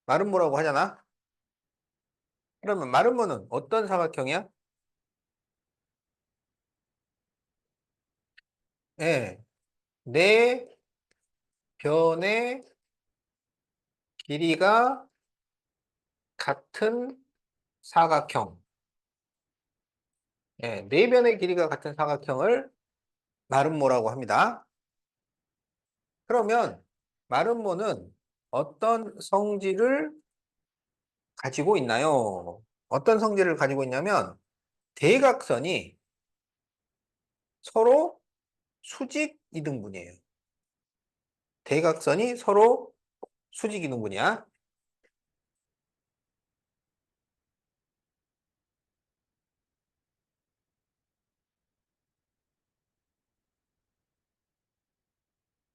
마름모라고 하잖아? 그러면 마름모는 어떤 사각형이야? 예, 네 변의 길이가 같은 사각형. 예, 네 변의 길이가 같은 사각형을 마름모라고 합니다. 그러면 마름모는 어떤 성질을 가지고 있나요? 어떤 성질을 가지고 있냐면 대각선이 서로 수직 이등분이에요. 대각선이 서로 수직 이등분이야.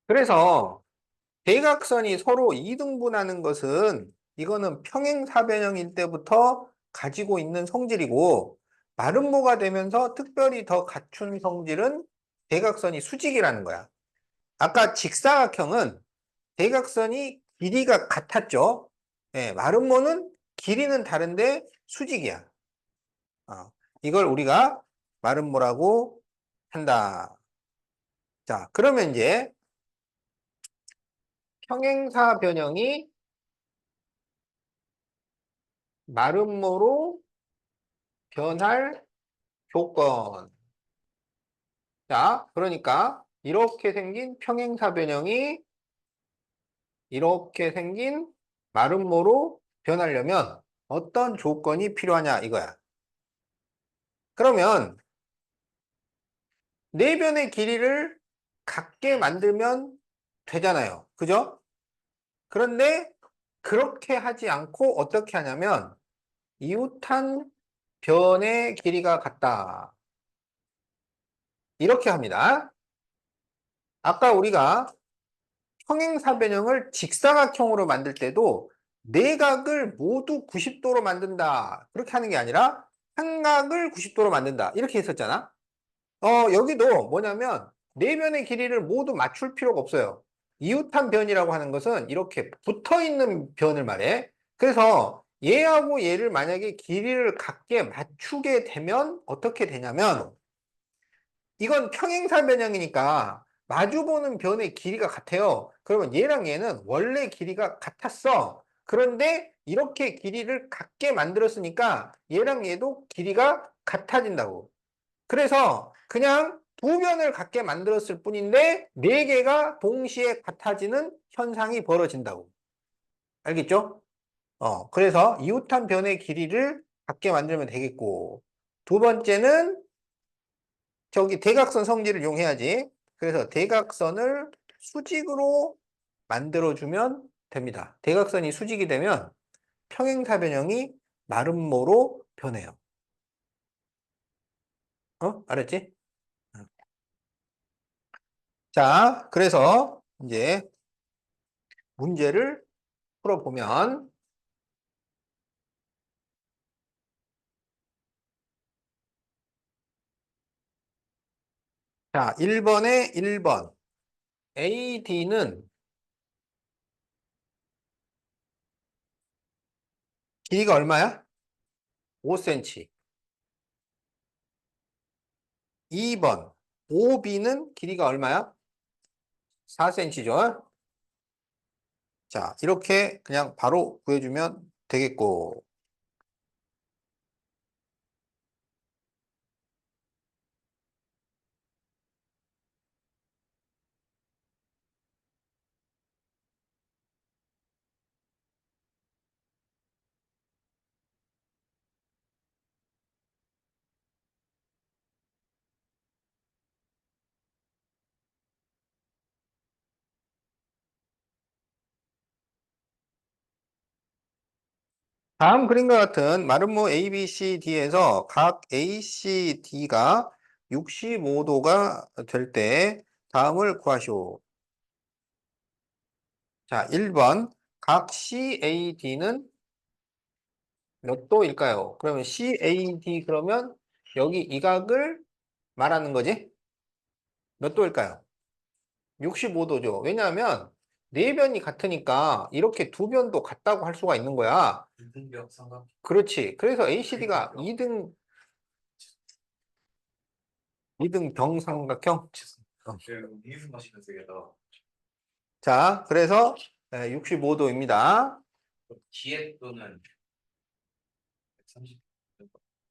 그래서 대각선이 서로 이등분하는 것은 이거는 평행사변형일 때부터 가지고 있는 성질이고 마름모가 되면서 특별히 더 갖춘 성질은 대각선이 수직이라는 거야. 아까 직사각형은 대각선이 길이가 같았죠. 예, 마름모는 길이는 다른데 수직이야. 어, 이걸 우리가 마름모라고 한다. 자, 그러면 이제 평행사 변형이 마름모로 변할 조건. 자, 그러니까 이렇게 생긴 마름모로 변하려면 어떤 조건이 필요하냐 이거야. 그러면 네 변의 길이를 같게 만들면 되잖아요. 그죠? 그런데 그렇게 하지 않고 어떻게 하냐면 이웃한 변의 길이가 같다. 이렇게 합니다. 아까 우리가 평행사변형을 직사각형으로 만들 때도 네 각을 모두 90도로 만든다. 그렇게 하는 게 아니라 한 각을 90도로 만든다. 이렇게 했었잖아. 여기도 뭐냐면 네 변의 길이를 모두 맞출 필요가 없어요. 이웃한 변이라고 하는 것은 이렇게 붙어 있는 변을 말해. 그래서 얘하고 얘를 만약에 길이를 같게 맞추게 되면 어떻게 되냐면 이건 평행사 변형이니까 마주보는 변의 길이가 같아요. 그러면 얘랑 얘는 원래 길이가 같았어. 그런데 이렇게 길이를 같게 만들었으니까 얘랑 얘도 길이가 같아진다고. 그래서 그냥 두 변을 갖게 만들었을 뿐인데 네 개가 동시에 같아지는 현상이 벌어진다고. 알겠죠? 그래서 이웃한 변의 길이를 갖게 만들면 되겠고 두 번째는 저기 대각선 성질을 이용해야지. 그래서 대각선을 수직으로 만들어주면 됩니다. 대각선이 수직이 되면 평행사 변형이 마름모로 변해요. 알았지? 자, 그래서 이제 문제를 풀어보면 자, 1번에 1번 AD는 길이가 얼마야? 5cm. 2번 OB는 길이가 얼마야? 4cm죠. 자, 이렇게 그냥 바로 구해주면 되겠고 다음 그림과 같은 마름모 ABCD에서 각 ACD가 65도가 될 때 다음을 구하시오. 자, 1번 각 CAD는 몇 도일까요? 그러면 CAD 그러면 여기 이 각을 말하는 거지? 몇 도일까요? 65도죠. 왜냐하면 네 변이 같으니까 이렇게 두 변도 같다고 할 수가 있는 거야. 이등변 삼각. 그렇지. 그래서 ACD가 2등 병삼각형. 어. 자, 그래서 65도입니다. 기의 또는 130,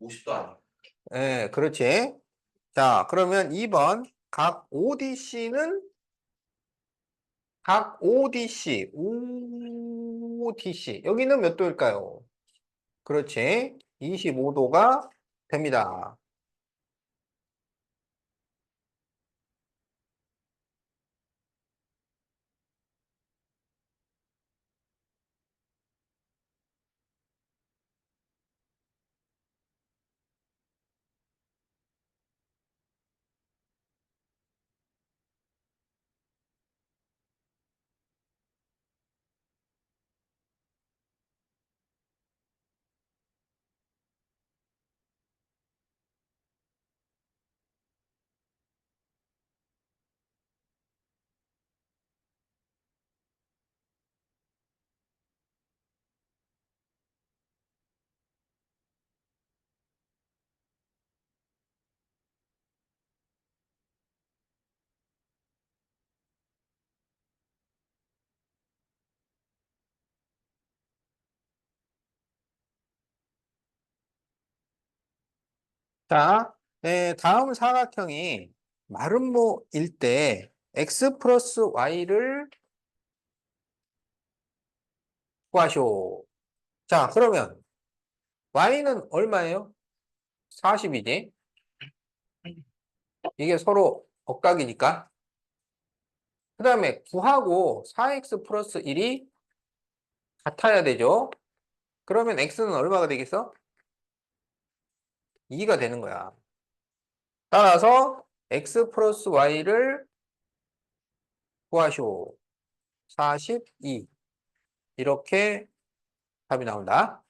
50도 아니야. 예, 그렇지. 자, 그러면 2번 각 ODC는 각 ODC 여기는 몇 도일까요? 그렇지. 25도가 됩니다. 자, 다음 사각형이 마름모일 때 x 플러스 y를 구하시오. 자, 그러면 y는 얼마예요? 40이지. 이게 서로 억각이니까. 그 다음에 9하고 4x 플러스 1이 같아야 되죠. 그러면 x는 얼마가 되겠어? 2가 되는 거야. 따라서 x 플러스 y를 구하시오. 42. 이렇게 답이 나온다.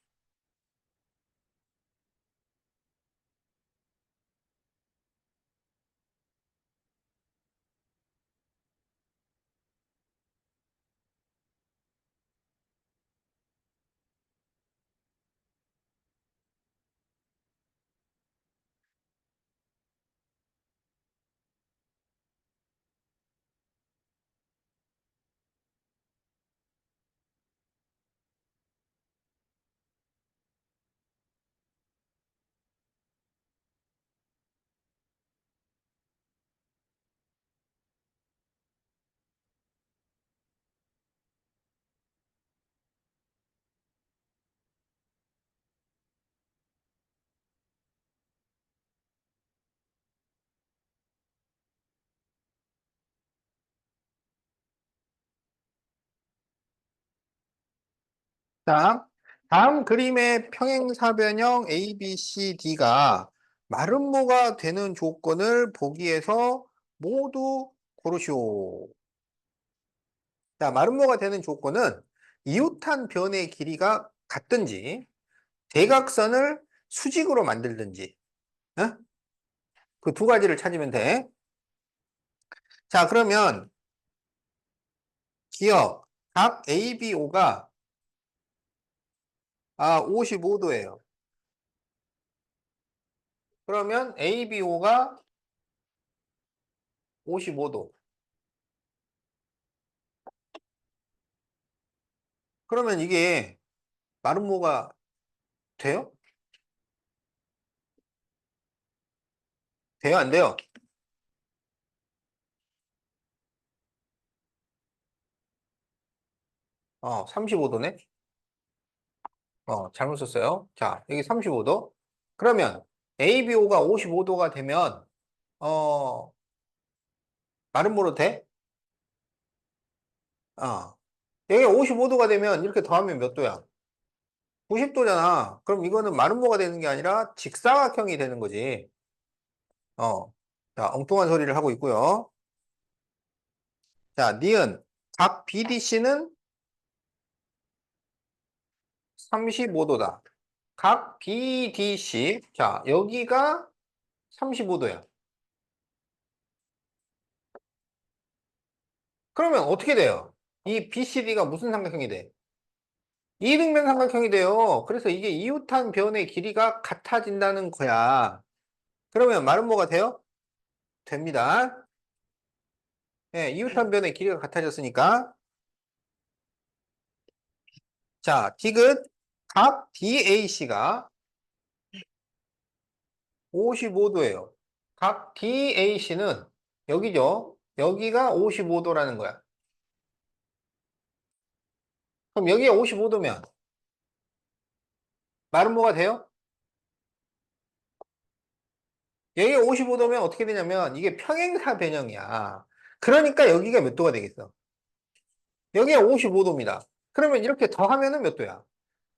자, 다음 그림의 평행사변형 A, B, C, D가 마름모가 되는 조건을 보기에서 모두 고르시오. 자, 마름모가 되는 조건은 이웃한 변의 길이가 같든지 대각선을 수직으로 만들든지 그 두 가지를 찾으면 돼. 자, 그러면 기억 각 ABO가 55도예요. 그러면 ABO가 55도. 그러면 이게 마름모가 돼요? 돼요, 안 돼요? 35도네? 잘못 썼어요. 자, 여기 35도. 그러면 ABO가 55도가 되면, 어, 마름모로 돼? 어. 여기 55도가 되면 이렇게 더하면 몇 도야? 90도잖아. 그럼 이거는 마름모가 되는 게 아니라 직사각형이 되는 거지. 어. 자, 엉뚱한 소리를 하고 있고요. 자, 니은. 각 BDC는 35도다. 각 BDC. 자, 여기가 35도야. 그러면 어떻게 돼요? 이 BCD가 무슨 삼각형이 돼? 이등변 삼각형이 돼요. 그래서 이게 이웃한 변의 길이가 같아진다는 거야. 그러면 말은 뭐가 돼요? 됩니다. 예, 이웃한 변의 길이가 같아졌으니까. 자, 디귿 각 DAC가 55도예요. 각 DAC는 여기죠. 여기가 55도라는 거야. 그럼 여기가 55도면 말은 뭐가 돼요? 여기가 55도면 어떻게 되냐면 이게 평행사 변형이야. 그러니까 여기가 몇 도가 되겠어? 여기가 55도입니다. 그러면 이렇게 더하면은 몇 도야?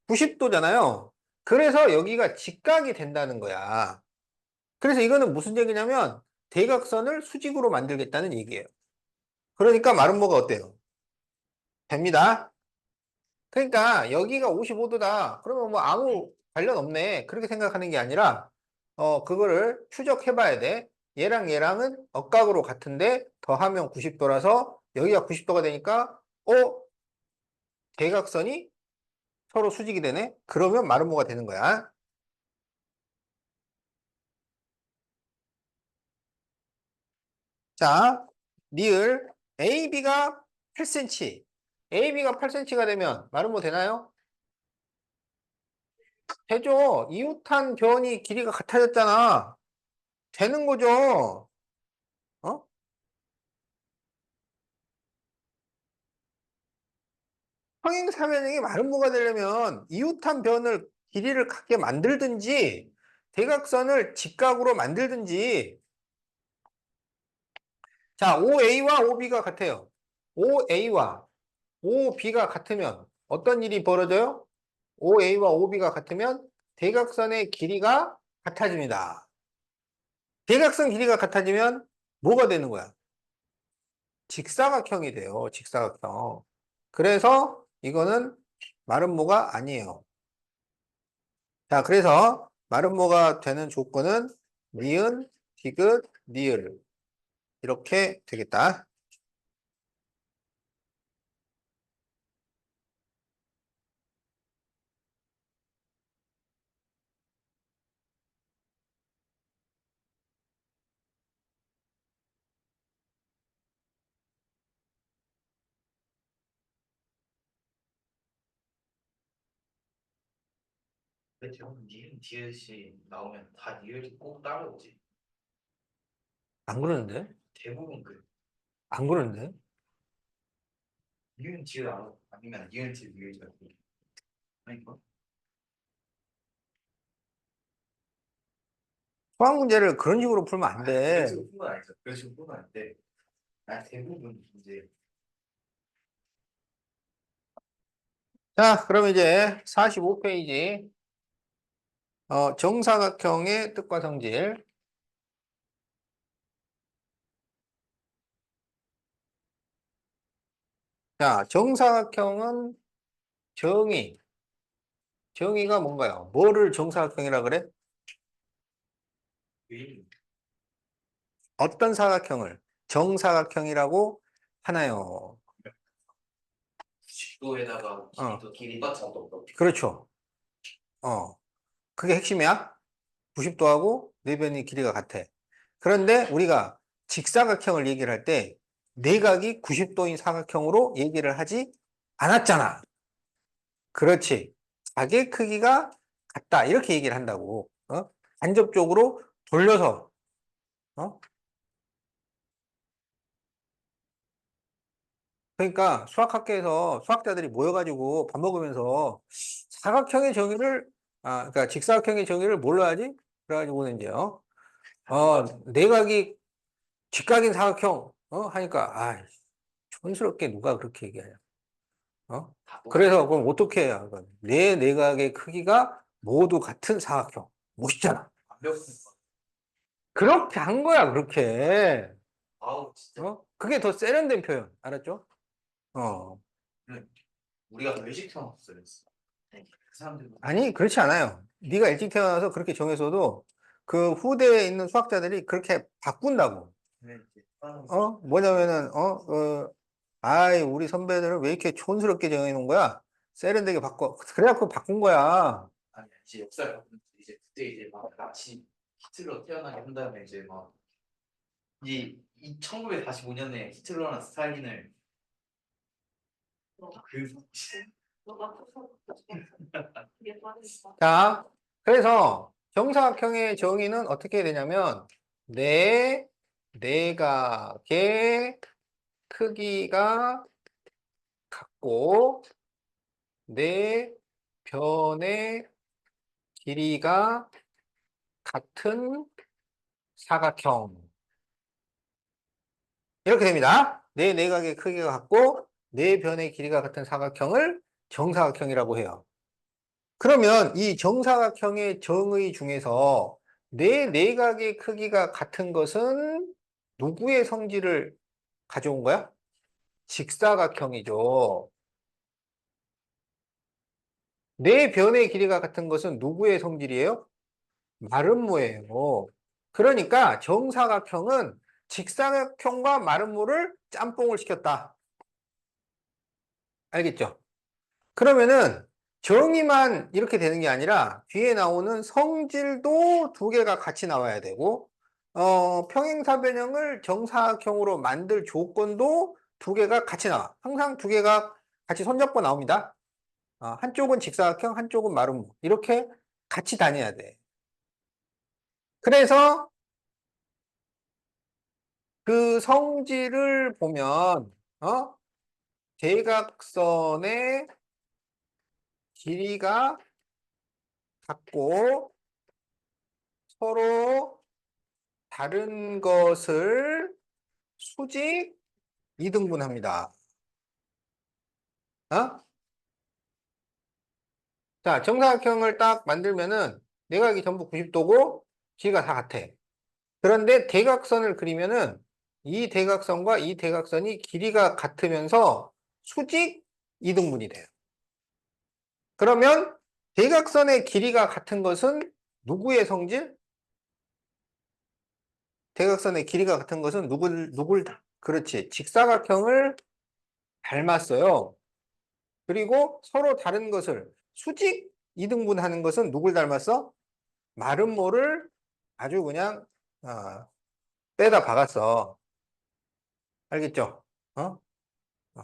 90도잖아요. 그래서 여기가 직각이 된다는 거야. 그래서 이거는 무슨 얘기냐면 대각선을 수직으로 만들겠다는 얘기예요. 그러니까 마름모가 어때요? 됩니다. 그러니까 여기가 55도다. 그러면 뭐 아무 관련 없네. 그렇게 생각하는 게 아니라 그거를 추적해 봐야 돼. 얘랑 얘랑은 억각으로 같은데 더하면 90도라서 여기가 90도가 되니까 대각선이 서로 수직이 되네? 그러면 마름모가 되는 거야. 자, 리을 AB가 8cm. AB가 8cm가 되면 마름모 되나요? 되죠. 이웃한 변이 길이가 같아졌잖아. 되는 거죠. 어? 평행사변형이 마름모가 되려면 이웃한 변을 길이를 같게 만들든지 대각선을 직각으로 만들든지 자, OA와 OB가 같아요. OA와 OB가 같으면 어떤 일이 벌어져요? OA와 OB가 같으면 대각선의 길이가 같아집니다. 대각선 길이가 같아지면 뭐가 되는 거야? 직사각형이 돼요. 직사각형. 그래서 이거는 마름모가 아니에요. 자, 그래서 마름모가 되는 조건은 니은, 디귿, 리을 이렇게 되겠다. 근데 대부분 니은 디귿이 나오면 다 니을이 꼭 따라오지. 안 그러는데? 대부분 그래. 안 그러는데? 니은 디귿 아니면 니은 디귿 니을이가 아닌가? 수학 문제를 그런 식으로 풀면 안 그런 돼. 식으로 푼건 아니죠. 그런 식으로 푼건 아닌데, 대부분 이제 자, 그럼 이제 45페이지 정사각형의 뜻과 성질. 자, 정사각형은 정의. 정의가 뭔가요? 뭐를 정사각형이라 그래? 위 어떤 사각형을 정사각형이라고 하나요? 90도에다가 어, 길이가 작도 그렇죠. 그게 핵심이야? 90도하고 내변의 길이가 같아. 그런데 우리가 직사각형을 얘기를 할 때 내각이 90도인 사각형으로 얘기를 하지 않았잖아. 그렇지. 가게 크기가 같다. 이렇게 얘기를 한다고. 간접적으로 돌려서. 어? 그러니까 수학학교에서 수학자들이 모여가지고 밥 먹으면서 사각형의 정의를, 그러니까 직사각형의 정의를 뭘로 하지? 그래가지고는 이제요. 내각이 직각인 사각형, 하니까, 촌스럽게 누가 그렇게 얘기하냐. 다 그래서 똑같은 그럼 어떻게 해야? 내 내각의 크기가 모두 같은 사각형. 멋있잖아. 완벽한 거. 그렇게 한 거야, 그렇게. 아우 진짜. 그게 더 세련된 표현. 알았죠? 어. 네. 우리가 더 일찍 태어났어요. 네. 그 사람들은 아니, 그렇지 않아요. 네가 일찍 태어나서 그렇게 정했어도 그 후대에 있는 수학자들이 그렇게 바꾼다고. 네, 이제 다른 뭐냐면은, 우리 선배들은 왜 이렇게 촌스럽게 정해놓은 거야? 세련되게 바꿔. 그래갖고 바꾼 거야. 아니 이제 역사를 바꾸면서 이제 그때 이제 막 나치 히틀러 태어나게 한 다음에 이제 막 이 1945년에 히틀러랑 스탈린을 그 자, 그래서 정사각형의 정의는 어떻게 되냐면, 내각의 크기가 같고, 내 변의 길이가 같은 사각형. 이렇게 됩니다. 내 내각의 크기가 같고, 내 변의 길이가 같은 사각형을 정사각형이라고 해요. 그러면 이 정사각형의 정의 중에서 내 내각의 크기가 같은 것은 누구의 성질을 가져온 거야? 직사각형이죠. 내 변의 길이가 같은 것은 누구의 성질이에요? 마름모예요. 그러니까 정사각형은 직사각형과 마름모를 짬뽕을 시켰다. 알겠죠? 그러면은 정의만 이렇게 되는 게 아니라 뒤에 나오는 성질도 두 개가 같이 나와야 되고, 평행사변형을 정사각형으로 만들 조건도 두 개가 같이 나와. 항상 두 개가 같이 손잡고 나옵니다. 한쪽은 직사각형, 한쪽은 마름모. 이렇게 같이 다녀야 돼. 그래서 그 성질을 보면, 대각선의 길이가 같고 서로 다른 것을 수직 이등분합니다. 어? 자, 정사각형을 딱 만들면은 내각이 전부 90도고 길이가 다 같아. 그런데 대각선을 그리면은 이 대각선과 이 대각선이 길이가 같으면서 수직 이등분이 돼요. 그러면 대각선의 길이가 같은 것은 누구의 성질? 대각선의 길이가 같은 것은 그렇지. 직사각형을 닮았어요. 그리고 서로 다른 것을 수직 이등분하는 것은 누굴 닮았어? 마름모를 아주 그냥 빼다 박았어. 알겠죠? 어? 어.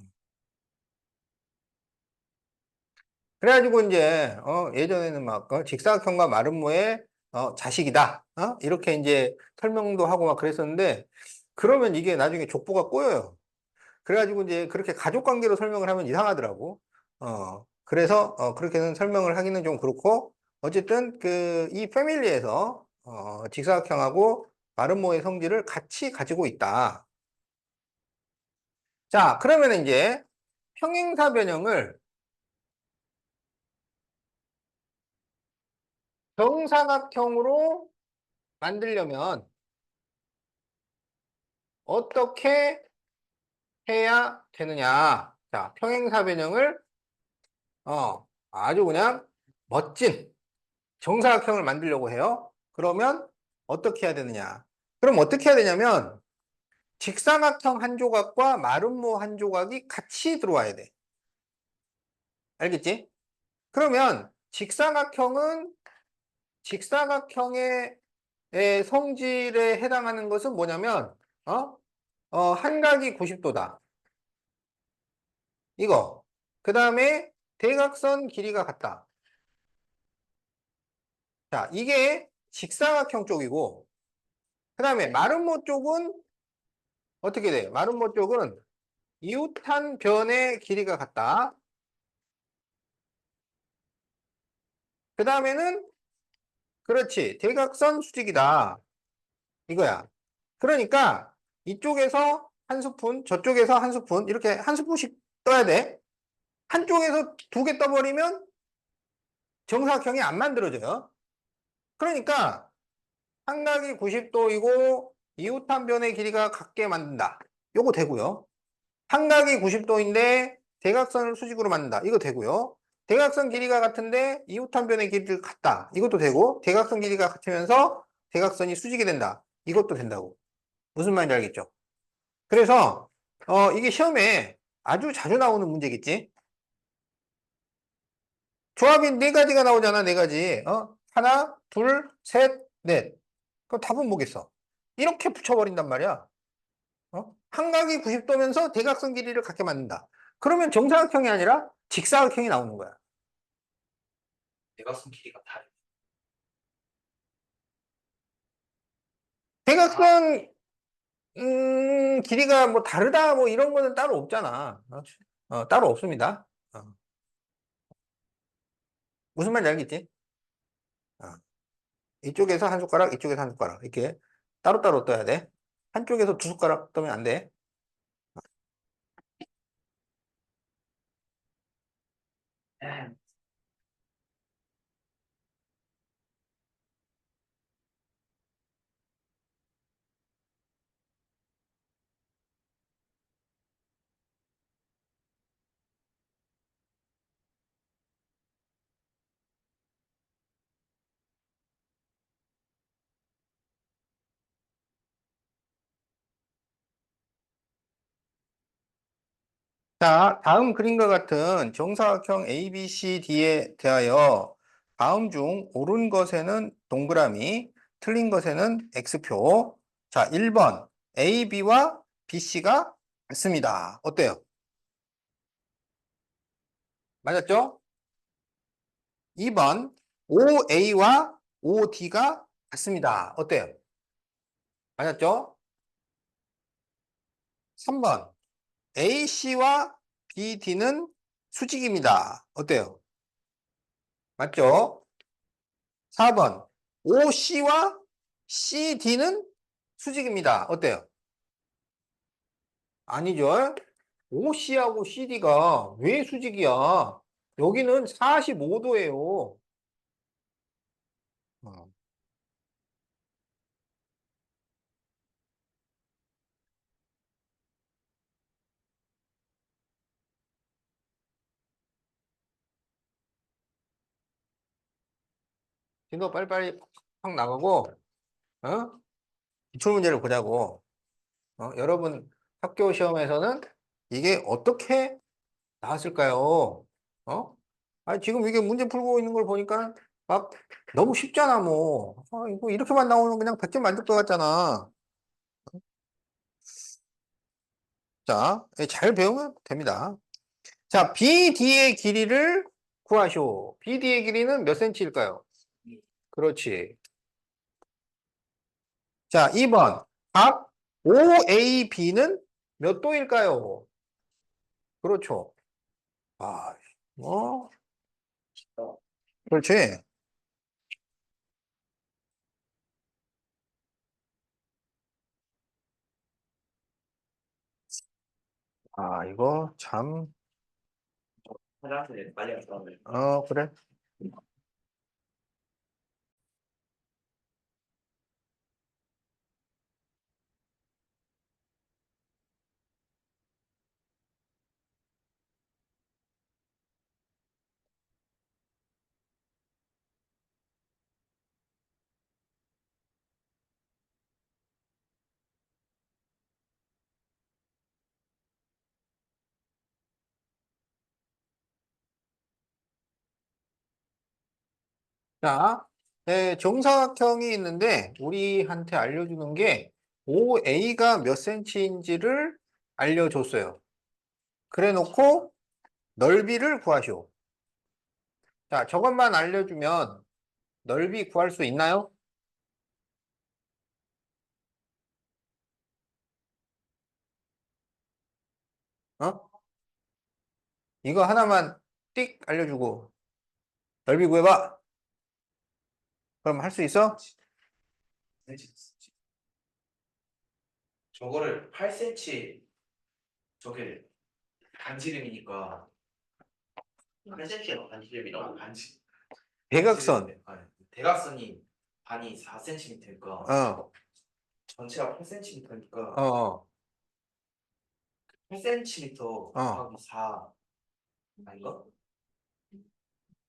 그래가지고 이제 예전에는 막 직사각형과 마름모의 자식이다. 이렇게 이제 설명도 하고 막 그랬었는데 그러면 이게 나중에 족보가 꼬여요. 그래가지고 이제 그렇게 가족 관계로 설명을 하면 이상하더라고. 그래서 그렇게는 설명을 하기는 좀 그렇고 어쨌든 그 이 패밀리에서 직사각형하고 마름모의 성질을 같이 가지고 있다. 자, 그러면 이제 평행사 변형을 정사각형으로 만들려면 어떻게 해야 되느냐? 자, 평행사변형을 아주 그냥 멋진 정사각형을 만들려고 해요. 그러면 어떻게 해야 되느냐? 그럼 어떻게 해야 되냐면 직사각형 한 조각과 마름모 한 조각이 같이 들어와야 돼. 알겠지? 그러면 직사각형의 성질에 해당하는 것은 뭐냐면 한각이 90도다. 이거. 그 다음에 대각선 길이가 같다. 자, 이게 직사각형 쪽이고, 그 다음에 마름모 쪽은 어떻게 돼? 마름모 쪽은 이웃한 변의 길이가 같다. 그 다음에는 그렇지. 대각선 수직이다. 이거야. 그러니까 이쪽에서 한 스푼, 저쪽에서 한 스푼, 이렇게 한 스푼씩 떠야 돼. 한쪽에서 두 개 떠버리면 정사각형이 안 만들어져요. 그러니까 한각이 90도이고 이웃한 변의 길이가 같게 만든다. 요거 되고요. 한각이 90도인데 대각선을 수직으로 만든다. 이거 되고요. 대각선 길이가 같은데 이웃한 변의 길이를 같다. 이것도 되고 대각선 길이가 같으면서 대각선이 수직이 된다. 이것도 된다고. 무슨 말인지 알겠죠? 그래서 이게 시험에 아주 자주 나오는 문제겠지? 조합이 네 가지가 나오잖아, 네 가지. 하나, 둘, 셋, 넷. 그럼 답은 뭐겠어? 이렇게 붙여버린단 말이야. 한각이 90도면서 대각선 길이를 갖게 만든다. 그러면 정사각형이 아니라 직사각형이 나오는 거야. 대각선 길이가 다르. 대각선 길이가 뭐 다르다 뭐 이런 거는 따로 없잖아. 따로 없습니다. 무슨 말인지 알겠지? 어, 이쪽에서 한 숟가락, 이쪽에서 한 숟가락 이렇게 따로따로 떠야 돼. 한쪽에서 두 숟가락 떠면 안 돼. 자, 다음 그림과 같은 정사각형 ABCD에 대하여 다음 중 옳은 것에는 동그라미, 틀린 것에는 X표. 자, 1번 AB와 BC가 같습니다. 어때요? 맞았죠? 2번 OA와 OD가 같습니다. 어때요? 맞았죠? 3번 AC와 BD는 수직입니다. 어때요? 맞죠? 4번. OC와 CD는 수직입니다. 어때요? 아니죠? OC하고 CD가 왜 수직이야? 여기는 45도예요. 진도 빨리빨리 확 나가고, 기출문제를 보자고. 여러분 학교 시험에서는 이게 어떻게 나왔을까요? 아니, 지금 이게 문제 풀고 있는 걸 보니까 막 너무 쉽잖아, 뭐. 이거 이렇게만 나오면 그냥 100점 만들 것 같잖아. 자, 잘 배우면 됩니다. 자, BD의 길이를 구하시오. BD의 길이는 몇 cm일까요? 그렇지. 자, 2번. 각 OAB는 몇 도일까요? 그렇죠. 아, 뭐, 그렇지. 이거 참, 화장실에 빨리 갔다 오면 그래. 자, 정사각형이 있는데 우리한테 알려주는 게 OA가 몇 센치인지를 알려줬어요. 그래 놓고 넓이를 구하시오. 자, 저것만 알려주면 넓이 구할 수 있나요? 어? 이거 하나만 띡 알려주고 넓이 구해봐. 그럼 할 수 있어? 저거를 8cm 저게 반지름이니까 8cm가 반지름이라고 대각선. 아니, 대각선이 반이 4cm니까 어, 전체가 8cm니까 어, 어, 8cm 어, 곱하기 4 아닌가?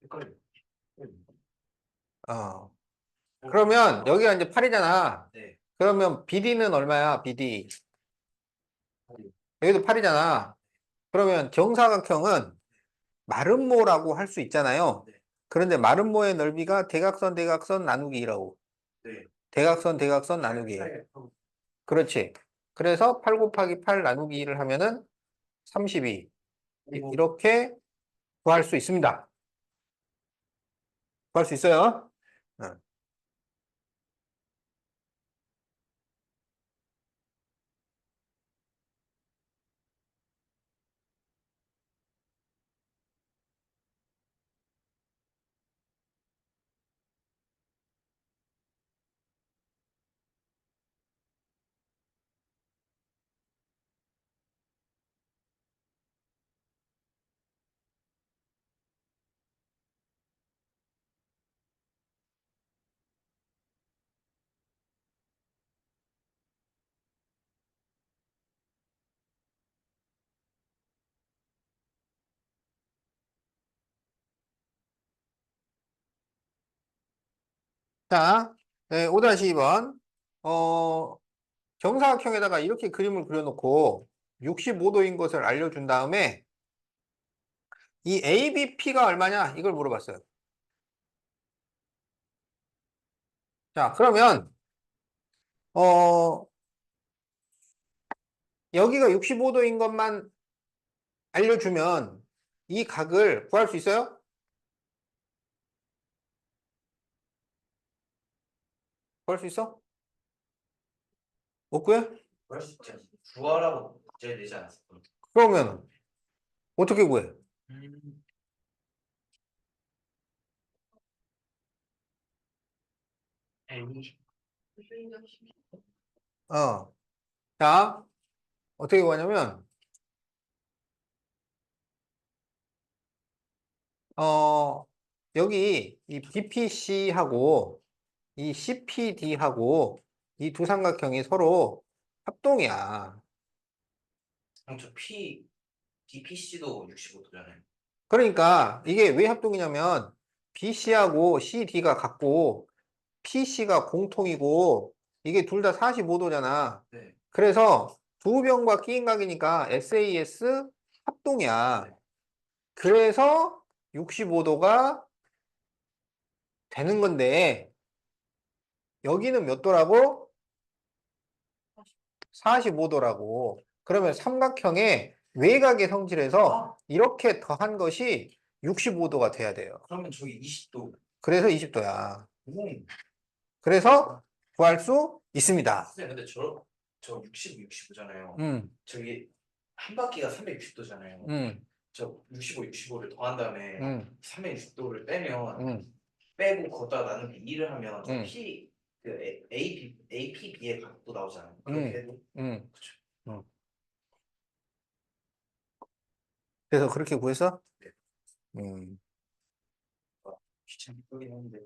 헷갈려. 어. 그러면 여기가 이제 8이잖아. 네. 그러면 BD는 얼마야? BD. 여기도 8이잖아. 그러면 정사각형은 마름모라고 할 수 있잖아요. 네. 그런데 마름모의 넓이가 대각선, 대각선 나누기 2라고. 네. 대각선, 대각선 나누기 2. 그렇지. 그래서 8 곱하기 8 나누기 2를 하면은 32. 이렇게 구할 수 있습니다. 구할 수 있어요. 어. 자, 5-2번. 정사각형에다가 이렇게 그림을 그려놓고 65도인 것을 알려준 다음에 이 ABP가 얼마냐? 이걸 물어봤어요. 자, 그러면 어, 여기가 65도인 것만 알려주면 이 각을 구할 수 있어요? 구할 수 있어? 못 구해? 그럴 수 있지 않습니까? 구하라고 문제 내지 않았어요. 그러면 어떻게 구해? 음. 에이. 어, 자, 어떻게 구하냐면 어, 여기 이 BPC하고 이 CPD하고 이 두 삼각형이 서로 합동이야. 그럼 저 DPC도 65도잖아요. 그러니까 이게 왜 합동이냐면 BC하고 CD가 같고 PC가 공통이고 이게 둘 다 45도잖아. 네. 그래서 두 변과 끼인 각이니까 SAS 합동이야. 네. 그래서 65도가 되는 건데 여기는 몇 도라고? 45도라고. 그러면 삼각형의 외곽의 성질에서 이렇게 더한 것이 65도가 돼야 돼요. 그러면 저기 20도. 그래서 20도야. 오. 그래서 구할 수 있습니다. 선생님, 근데 저 65잖아요. 음, 저기 한 바퀴가 360도잖아요. 음, 저 65를 더한 다음에 음, 360도를 빼면 음, 빼고 거기다 나누기 2를 하면 저 음, P APB의 각도 나오잖아요. 그렇게 음, 해도 음, 그쵸. 음. 그래서 그렇게 구했어? 네. 음. 귀찮게 끄긴 했는데.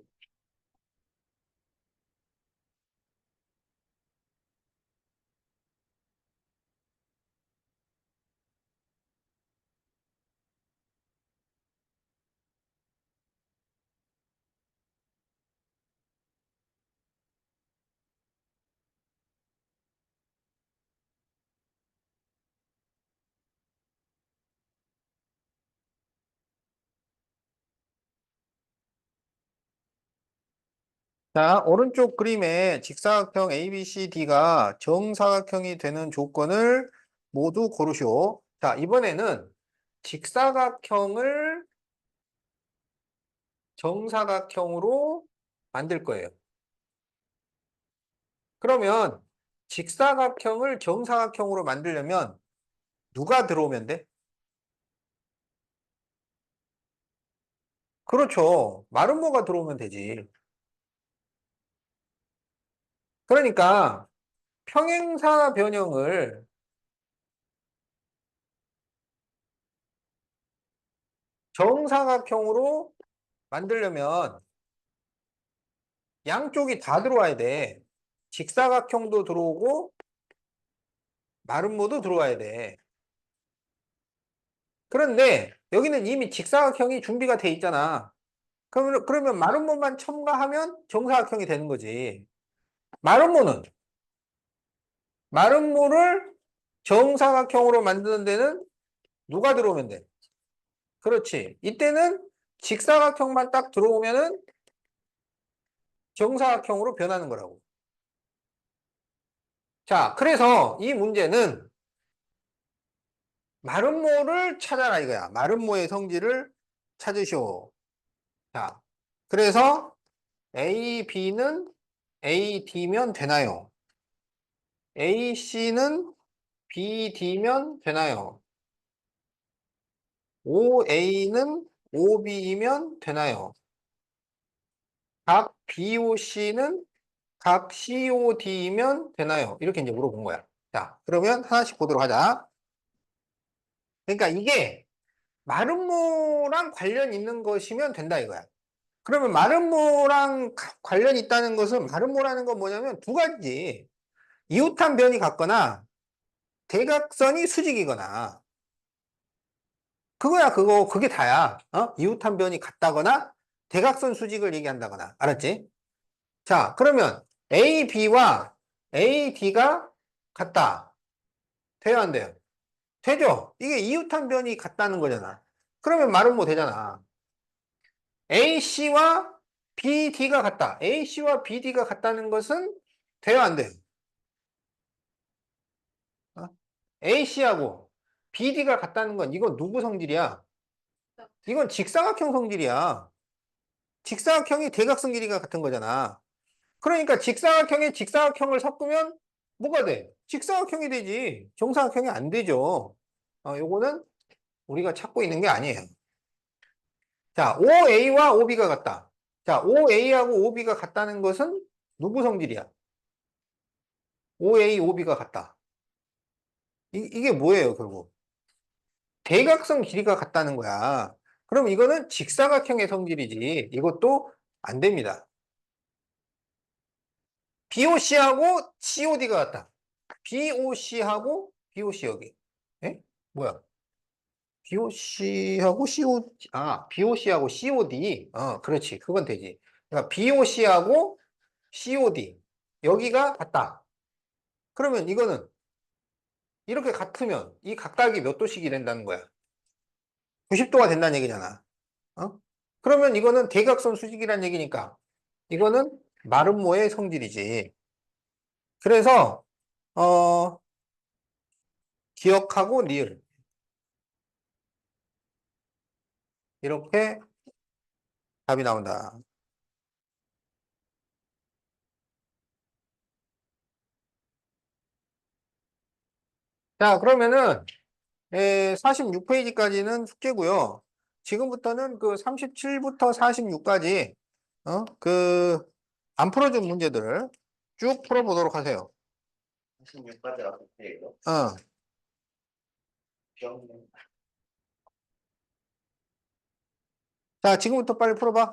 자, 오른쪽 그림에 직사각형 ABCD가 정사각형이 되는 조건을 모두 고르시오. 자, 이번에는 직사각형을 정사각형으로 만들 거예요. 그러면 직사각형을 정사각형으로 만들려면 누가 들어오면 돼? 그렇죠. 마름모가 들어오면 되지. 그러니까 평행사 변형을 정사각형으로 만들려면 양쪽이 다 들어와야 돼. 직사각형도 들어오고 마름모도 들어와야 돼. 그런데 여기는 이미 직사각형이 준비가 돼 있잖아. 그러면 마름모만 첨가하면 정사각형이 되는 거지. 마름모는 마름모를 정사각형으로 만드는 데는 누가 들어오면 돼? 그렇지. 이때는 직사각형만 딱 들어오면은 정사각형으로 변하는 거라고. 자, 그래서 이 문제는 마름모를 찾아라 이거야. 마름모의 성질을 찾으시오. 자, 그래서 A, B는 A, D면 되나요? A, C는 B, D면 되나요? O, A는 O, B이면 되나요? 각 B, O, C는 각 C, O, D이면 되나요? 이렇게 이제 물어본 거야. 자, 그러면 하나씩 보도록 하자. 그러니까 이게 마름모랑 관련 있는 것이면 된다 이거야. 그러면 마름모랑 관련 있다는 것은 마름모라는 건 뭐냐면 두 가지. 이웃한 변이 같거나 대각선이 수직이거나 그거야 그거 그게 다야. 이웃한 변이 같다거나 대각선 수직을 얘기한다거나 알았지? 자 그러면 A, B와 A, D가 같다. 돼요 안 돼요? 되죠? 이게 이웃한 변이 같다는 거잖아. 그러면 마름모 되잖아. AC와 BD가 같다. AC와 BD가 같다는 것은 돼요, 안 돼요? AC하고 BD가 같다는 건 이건 누구 성질이야? 이건 직사각형 성질이야. 직사각형이 대각선 길이가 같은 거잖아. 그러니까 직사각형에 직사각형을 섞으면 뭐가 돼? 직사각형이 되지. 정사각형이 안 되죠. 요거는 우리가 찾고 있는 게 아니에요. 자, OA와 OB가 같다. 자, OA하고 OB가 같다는 것은 누구 성질이야? OA, OB가 같다. 이게 뭐예요, 결국? 대각선 길이가 같다는 거야. 그럼 이거는 직사각형의 성질이지. 이것도 안 됩니다. BOC하고 COD가 같다. BOC하고 BOC 여기. 에? 뭐야? BOC하고 COD. BOC하고 COD. 그렇지. 그건 되지. 그러니까 BOC하고 COD. 여기가 같다. 그러면 이거는 이렇게 같으면 이 각각이 몇 도씩이 된다는 거야? 90도가 된다는 얘기잖아. 어? 그러면 이거는 대각선 수직이라는 얘기니까 이거는 마름모의 성질이지. 그래서 기억하고 리을 이렇게 답이 나온다. 자, 그러면은 46페이지까지는 숙제고요. 지금부터는 그 37부터 46까지 안 풀어준 문제들을 쭉 풀어보도록 하세요. 16까지 어떻게 해요? 어. 병 자, 지금부터 빨리 풀어봐.